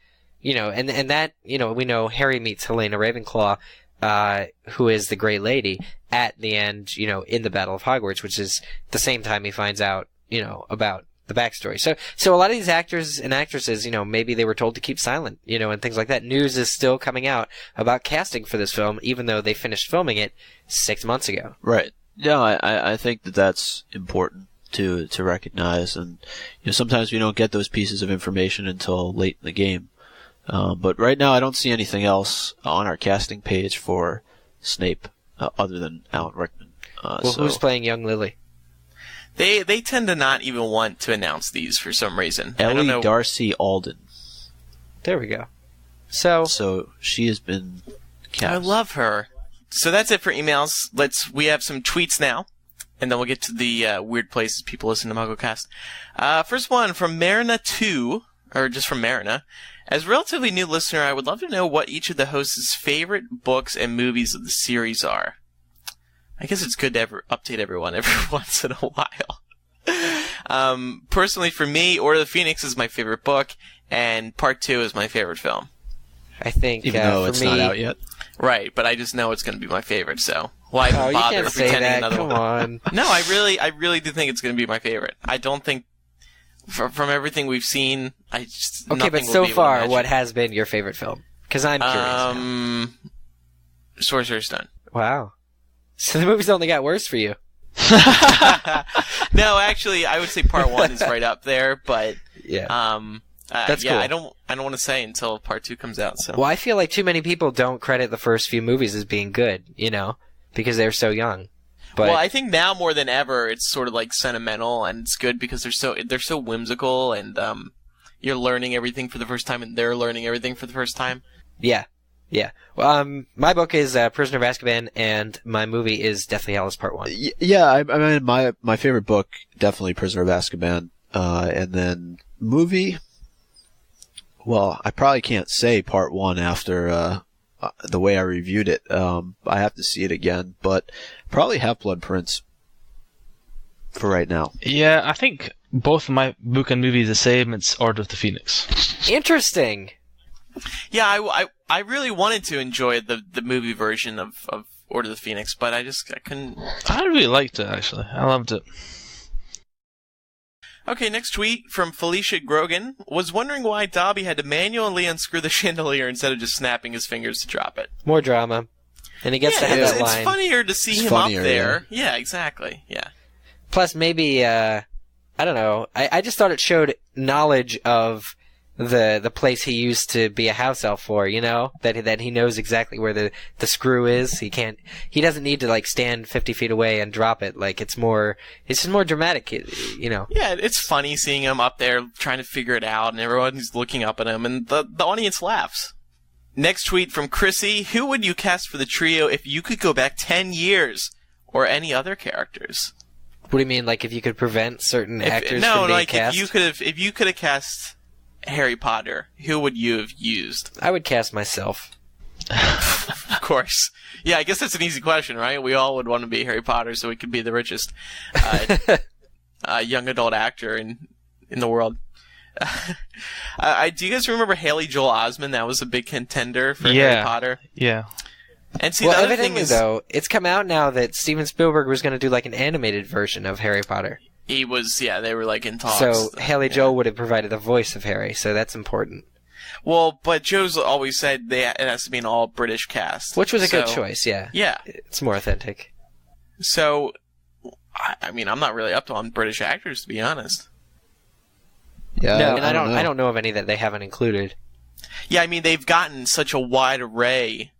and that, we know Harry meets Helena Ravenclaw, who is the Grey Lady, at the end, in the Battle of Hogwarts, which is the same time he finds out, about the backstory. So a lot of these actors and actresses, maybe they were told to keep silent, and things like that. News is still coming out about casting for this film, even though they finished filming it 6 months ago. Right. Yeah, I think that's important to recognize, and sometimes we don't get those pieces of information until late in the game. But right now, I don't see anything else on our casting page for Snape other than Alan Rickman. Who's playing young Lily? They tend to not even want to announce these for some reason. Ellie Darcy Alden. There we go. So she has been cast. I love her. So that's it for emails. We have some tweets now. and then we'll get to the weird places people listen to MuggleCast. First one from Marina2, or just from Marina. As a relatively new listener, I would love to know what each of the hosts' favorite books and movies of the series are. I guess it's good to update everyone every once in a while. Personally, for me, Order of the Phoenix is my favorite book, and Part 2 is my favorite film. I think, Even though for it's me, not out yet. Right, but I just know it's going to be my favorite, so why even you bother can't say pretending that. another Come one? on. No, I really do think it's going to be my favorite. I don't think, from everything we've seen, Okay, nothing but will so be able to far, match what it. has been your favorite film? Because I'm curious now. Sorcerer's Stone. Wow. So the movie's only got worse for you. No, actually, I would say Part 1 is right up there, but Yeah. That's yeah, cool. I don't want to say until Part 2 comes out. So Well, I feel like too many people don't credit the first few movies as being good, because they're so young. But well, I think now more than ever, it's sort of like sentimental, and it's good because they're so whimsical, and you're learning everything for the first time, and they're learning everything for the first time. yeah. Well, my book is Prisoner of Azkaban, and my movie is Deathly Hallows Part 1. Yeah, I mean, my favorite book, definitely Prisoner of Azkaban. And then movie, well, I probably can't say Part 1 after the way I reviewed it. I have to see it again, but probably Half-Blood Prince for right now. Yeah, I think both of my book and movie is the same. It's Order of the Phoenix. Interesting. Yeah, I really wanted to enjoy the movie version of Order of the Phoenix, but I couldn't. I really liked it, actually. I loved it. Okay, next tweet from Felicia Grogan. Was wondering why Dobby had to manually unscrew the chandelier instead of just snapping his fingers to drop it. More drama. And he gets to have it's, that line. it's funnier to see It's him funnier, up there. Yeah, exactly. Yeah. Plus, maybe, I don't know. I just thought it showed knowledge of the place he used to be a house elf for, that he knows exactly where the screw is. He doesn't need to like stand 50 feet away and drop it. Like it's just more dramatic, Yeah, it's funny seeing him up there trying to figure it out, and everyone's looking up at him, and the audience laughs. Next tweet from Chrissy. Who would you cast for the trio if you could go back 10 years? Or any other characters? What do you mean, like if you could prevent certain actors no, from being like cast? if you could have cast Harry Potter, who would you have used? I would cast myself. Of course. Yeah, I guess that's an easy question, right? We all would want to be Harry Potter so we could be the richest young adult actor in the world. Do you guys remember Haley Joel Osment? That was a big contender for Harry Potter. Yeah. And see, Well, the other thing evidently, is, though, it's come out now that Steven Spielberg was going to do like an animated version of Harry Potter. they were like in talks. So Haley Yeah. Joel would have provided the voice of Harry, so that's important. Well, but Joe's always said it has to be an all British cast, Which was a good choice, yeah. Yeah. It's more authentic. So, I mean, I'm not really up on British actors, to be honest. Yeah, No, and know. I don't know of any that they haven't included. Yeah, I mean, they've gotten such a wide array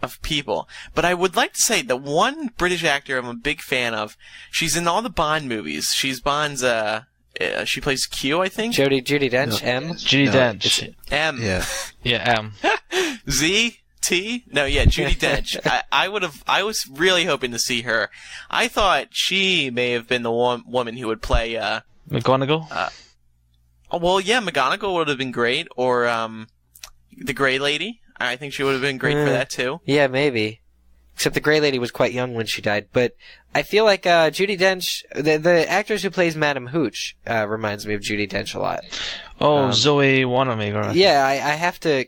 of people. But I would like to say the one British actor I'm a big fan of, she's in all the Bond movies. She's Bond's, she plays Q, I think? Judi Dench, No. M? Judi No, Dench. M. Yeah. Yeah, Z? T? No, yeah, Judi Dench. I was really hoping to see her. I thought she may have been the woman who would play, McGonagall? well, yeah, McGonagall would have been great, or, the Grey Lady. I think she would have been great for that, too. Yeah, maybe. Except the Grey Lady was quite young when she died. But I feel like Judi Dench, the actress who plays Madam Hooch, reminds me of Judi Dench a lot. Oh, Zoe Wanamaker. Yeah, I have to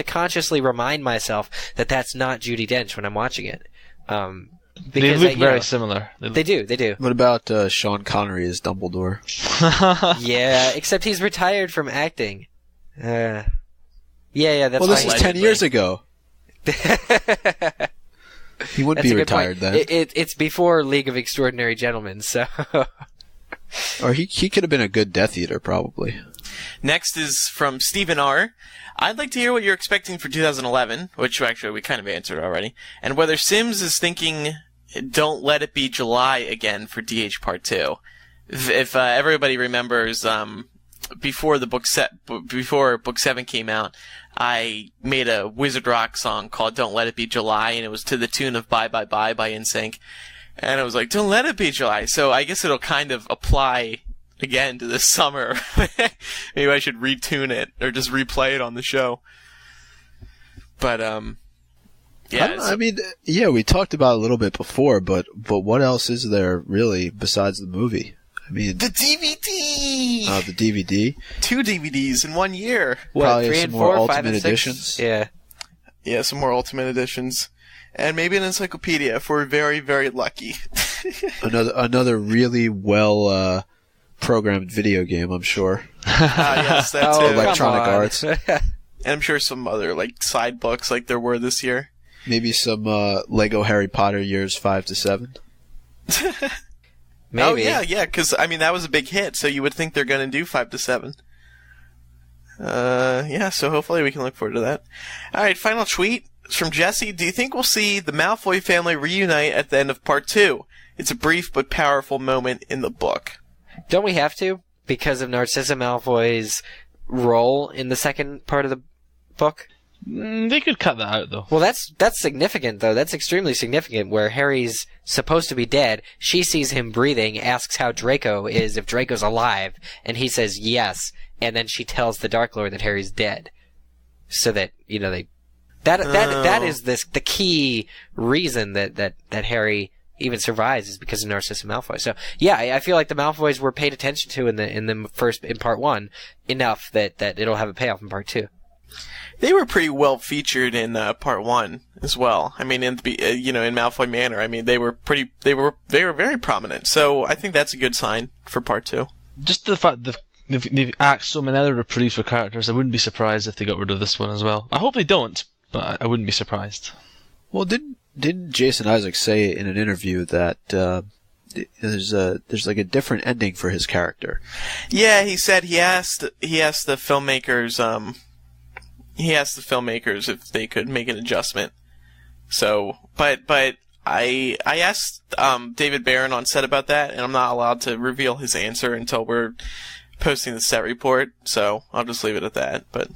consciously remind myself that that's not Judi Dench when I'm watching it. They Because look very similar. They do. What about Sean Connery as Dumbledore? Yeah, except he's retired from acting. Yeah, that's Well, this fine. is 10 years ago. He wouldn't That's be a good point. retired then. It's before League of Extraordinary Gentlemen, so... Or he could have been a good Death Eater, probably. Next is from Stephen R. I'd like to hear what you're expecting for 2011, which actually we kind of answered already, and whether Sims is thinking Don't Let It Be July again for DH Part 2. If everybody remembers, before Book 7 came out, I made a Wizard Rock song called Don't Let It Be July, and it was to the tune of Bye Bye Bye by NSYNC. And it was like, don't let it be July. So I guess it'll kind of apply again to this summer. Maybe I should retune it or just replay it on the show. But, yeah. I mean, yeah, we talked about it a little bit before, but what else is there really besides the movie? I mean, the DVD! The DVD? 2 DVDs in 1 year. Probably 3 some and more 4, 5 Ultimate and 6? Editions. Yeah. Yeah, some more Ultimate Editions. And maybe an encyclopedia if we're very, very lucky. Another really well programmed video game, I'm sure. Yes, that too. Electronic Arts. And I'm sure some other like side books like there were this year. Maybe some Lego Harry Potter years 5 to 7. Maybe. Oh yeah, because I mean that was a big hit, so you would think they're going to do 5 to 7. Yeah, so hopefully we can look forward to that. All right, final tweet from Jesse. Do you think we'll see the Malfoy family reunite at the end of Part 2? It's a brief but powerful moment in the book. Don't we have to? Because of Narcissa Malfoy's role in the second part of the book? They could cut that out, though. Well, that's significant, though. That's extremely significant, where Harry's supposed to be dead. She sees him breathing, asks how Draco is, if Draco's alive, and he says yes, and then she tells the Dark Lord that Harry's dead. So that, you know, that is the key reason that Harry even survives is because of Narcissa Malfoy. So yeah, I feel like the Malfoys were paid attention to in part 1 enough that it'll have a payoff in part 2. They were pretty well featured in Part 1 as well. I mean, in Malfoy Manor. I mean, they were very prominent. So I think that's a good sign for Part 2. Just the fact that they've axed so many other reprieves for characters, I wouldn't be surprised if they got rid of this one as well. I hope they don't, but I wouldn't be surprised. Well, didn't Jason Isaacs say in an interview that there's like a different ending for his character? Yeah, he said he asked the filmmakers. He asked the filmmakers if they could make an adjustment. So, but I asked David Barron on set about that, and I'm not allowed to reveal his answer until we're posting the set report. So I'll just leave it at that. But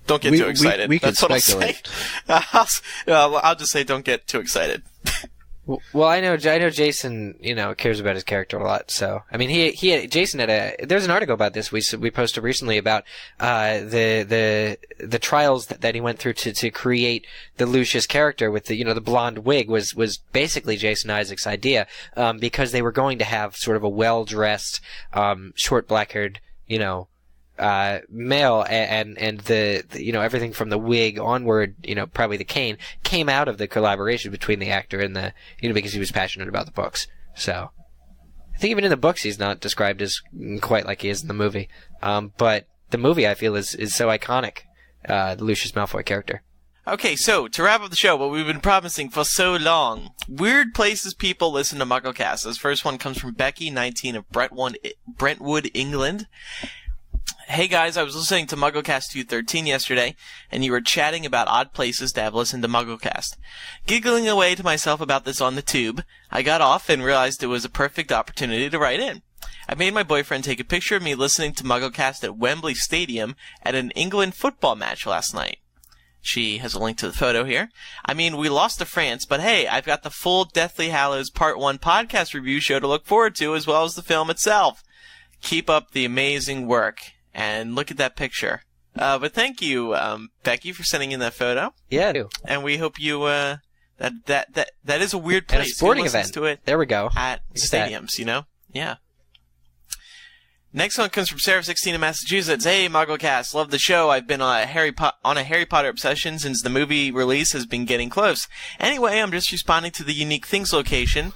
don't get too excited. We That's can what speculate. I'll say. I'll just say don't get too excited. Well, I know Jason, cares about his character a lot. So, I mean, Jason there's an article about this we posted recently about the trials that he went through to create the Lucius character with the blonde wig was basically Jason Isaacs' idea, because they were going to have sort of a well-dressed, short black-haired, male, and the everything from the wig onward, probably the cane, came out of the collaboration between the actor and the, because he was passionate about the books. So, I think even in the books he's not described as quite like he is in the movie. But the movie, I feel, is so iconic, the Lucius Malfoy character. Okay, so to wrap up the show, what we've been promising for so long, weird places people listen to MuggleCast. This first one comes from Becky, 19, of Brentwood, England. Hey guys, I was listening to MuggleCast 213 yesterday, and you were chatting about odd places to have listened to MuggleCast. Giggling away to myself about this on the tube, I got off and realized it was a perfect opportunity to write in. I made my boyfriend take a picture of me listening to MuggleCast at Wembley Stadium at an England football match last night. She has a link to the photo here. I mean, we lost to France, but hey, I've got the full Deathly Hallows Part 1 podcast review show to look forward to, as well as the film itself. Keep up the amazing work. And look at that picture. But thank you, Becky, for sending in that photo. Yeah. And we hope you, that is a weird place. And a sporting Who listens event. To it there we go. at stadiums, Yeah. Next one comes from Sarah, 16 in Massachusetts. Hey, MuggleCast, love the show. I've been on a Harry Potter obsession since the movie release has been getting close. Anyway, I'm just responding to the unique locations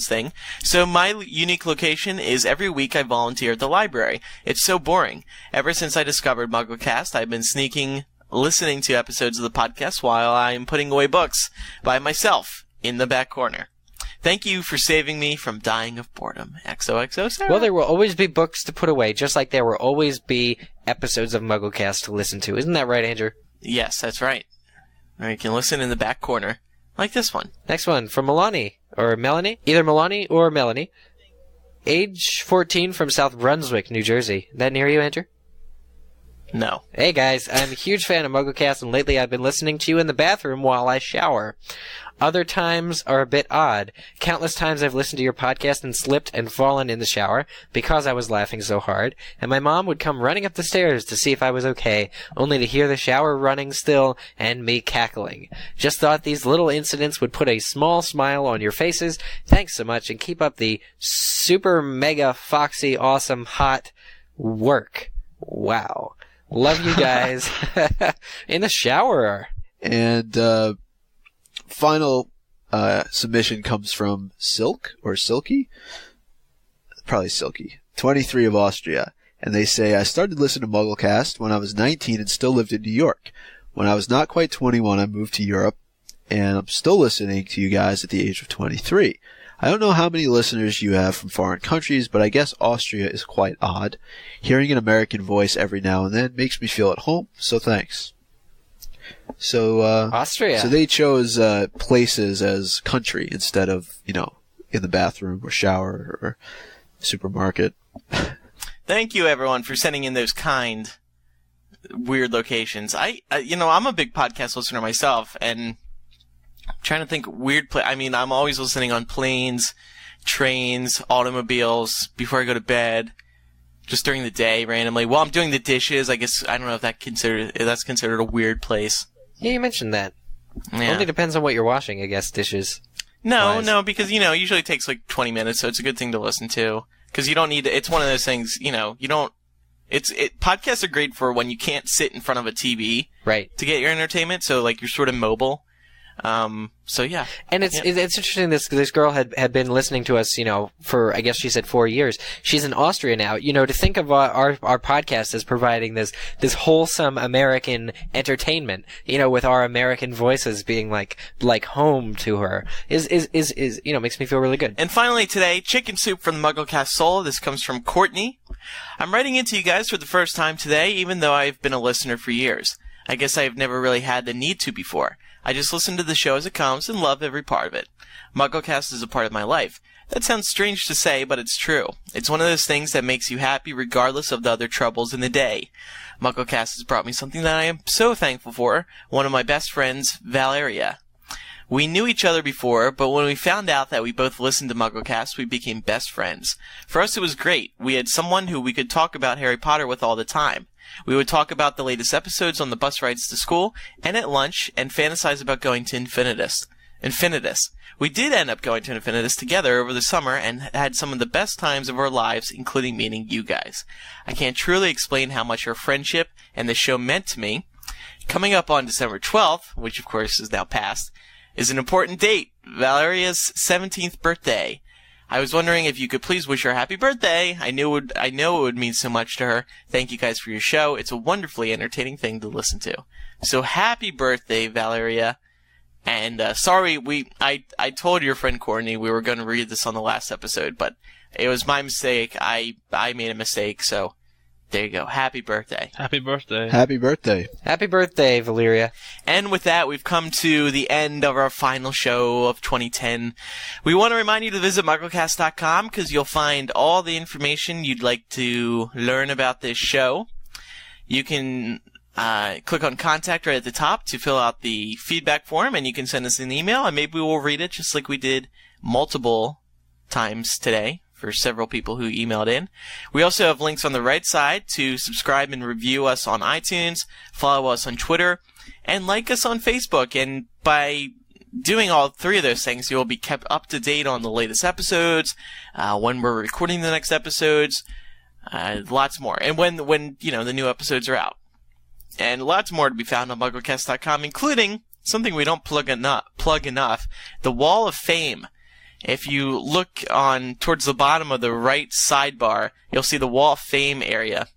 thing. So my unique location is every week I volunteer at the library. It's so boring. Ever since I discovered MuggleCast, I've been listening to episodes of the podcast while I'm putting away books by myself in the back corner. Thank you for saving me from dying of boredom. XOXO, Sarah. Well, there will always be books to put away, just like there will always be episodes of MuggleCast to listen to. Isn't that right, Andrew? Yes, that's right. Or you can listen in the back corner, like this one. Next one, from Melanie. Or Melanie? Either Melanie or Melanie. Age 14 from South Brunswick, New Jersey. That near you, Andrew? No. Hey guys, I'm a huge fan of MuggleCast, and lately I've been listening to you in the bathroom while I shower. Other times are a bit odd. Countless times I've listened to your podcast and slipped and fallen in the shower because I was laughing so hard, and my mom would come running up the stairs to see if I was okay, only to hear the shower running still and me cackling. Just thought these little incidents would put a small smile on your faces. Thanks so much, and keep up the super mega foxy awesome hot work. Wow. Love you guys. In the shower. And final submission comes from Silk or Silky, probably Silky, 23 of Austria, and they say, I started listening to MuggleCast when I was 19 and still lived in New York. When I was not quite 21, I moved to Europe, and I'm still listening to you guys at the age of 23. I don't know how many listeners you have from foreign countries, but I guess Austria is quite odd. Hearing an American voice every now and then makes me feel at home, so thanks. So, Austria. So they chose places as country instead of, in the bathroom or shower or supermarket. Thank you, everyone, for sending in those kind, weird locations. I'm a big podcast listener myself, and I'm trying to think weird I'm always listening on planes, trains, automobiles, before I go to bed, just during the day, randomly. While I'm doing the dishes, I guess, I don't know if that's considered a weird place. Yeah, you mentioned that. Yeah. Only depends on what you're washing, I guess, dishes. No, because, it usually takes like 20 minutes, so it's a good thing to listen to. Because you don't need to, it's one of those things, podcasts are great for when you can't sit in front of a TV. Right. To get your entertainment, so like you're sort of mobile. So yeah. And it's interesting this girl had been listening to us, for, I guess she said 4 years. She's in Austria now. To think of our podcast as providing this wholesome American entertainment, with our American voices being like home to her is makes me feel really good. And finally today, Chicken Soup from the MuggleCast Soul. This comes from Courtney. I'm writing into you guys for the first time today, even though I've been a listener for years. I guess I've never really had the need to before. I just listen to the show as it comes and love every part of it. MuggleCast is a part of my life. That sounds strange to say, but it's true. It's one of those things that makes you happy regardless of the other troubles in the day. MuggleCast has brought me something that I am so thankful for, one of my best friends, Valeria. We knew each other before, but when we found out that we both listened to MuggleCast, we became best friends. For us, it was great. We had someone who we could talk about Harry Potter with all the time. We would talk about the latest episodes on the bus rides to school and at lunch and fantasize about going to Infinitus. We did end up going to Infinitus together over the summer and had some of the best times of our lives, including meeting you guys. I can't truly explain how much our friendship and the show meant to me. Coming up on December 12th, which of course is now past, is an important date, Valeria's 17th birthday. I was wondering if you could please wish her a happy birthday. I know it would mean so much to her. Thank you guys for your show. It's a wonderfully entertaining thing to listen to. So happy birthday, Valeria. And sorry, I told your friend Courtney we were going to read this on the last episode, but it was my mistake. I made a mistake, so there you go. Happy birthday. Happy birthday. Happy birthday. Happy birthday, Valeria. And with that, we've come to the end of our final show of 2010. We want to remind you to visit MuggleCast.com because you'll find all the information you'd like to learn about this show. You can click on Contact right at the top to fill out the feedback form, and you can send us an email, and maybe we'll read it just like we did multiple times today for several people who emailed in. We also have links on the right side to subscribe and review us on iTunes, follow us on Twitter, and like us on Facebook. And by doing all three of those things, you will be kept up to date on the latest episodes, when we're recording the next episodes, lots more. And when the new episodes are out. And lots more to be found on MuggleCast.com, including something we don't plug enough, the Wall of Fame. If you look towards the bottom of the right sidebar, you'll see the Wall of Fame area.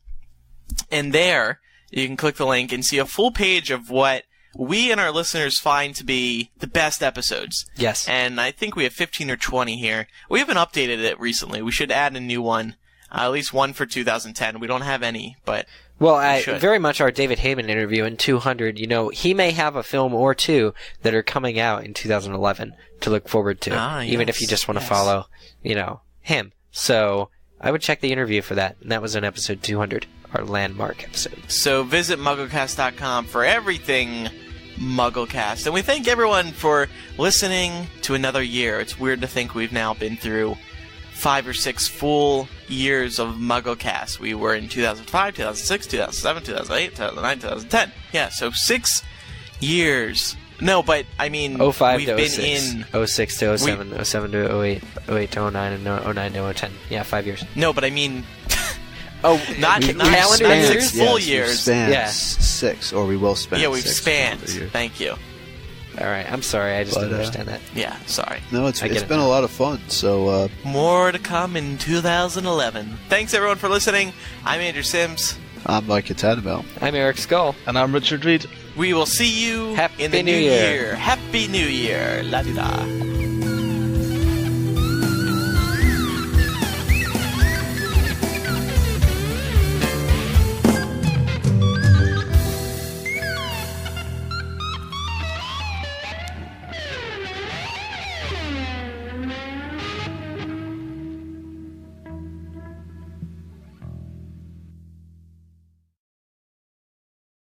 And there, you can click the link and see a full page of what we and our listeners find to be the best episodes. Yes. And I think we have 15 or 20 here. We haven't updated it recently. We should add a new one. At least one for 2010. We don't have any, but very much our David Heyman interview in 200. He may have a film or two that are coming out in 2011 to look forward to, even if you just want to follow, him. So I would check the interview for that, and that was in episode 200. our landmark episode. So visit MuggleCast.com for everything MuggleCast. And we thank everyone for listening to another year. It's weird to think we've now been through 5 or 6 full years of MuggleCast. We were in 2005, 2006, 2007, 2008, 2009, 2010. Yeah, so 6 years. No, but I mean, 05 we've to been 06, in 06 to 07, 07 to 08, 08 to 09, and 09 to 010. Yeah, 5 years. No, but I mean, not calendar years? 6 full Yes, years. We've spanned Yeah. 6, or we will span. Yeah, we've 6 spanned. calendar years. Thank you. All right, I'm sorry, I just But, didn't understand that. Yeah, sorry. No, it's I get it's it been now. a lot of fun. So More to come in 2011. Thanks everyone for listening. I'm Andrew Sims. I'm Mike Catanabel. I'm Eric Skull. And I'm Richard Reed. We will see you Happy in the New new Year. year. Happy New Year. La di da.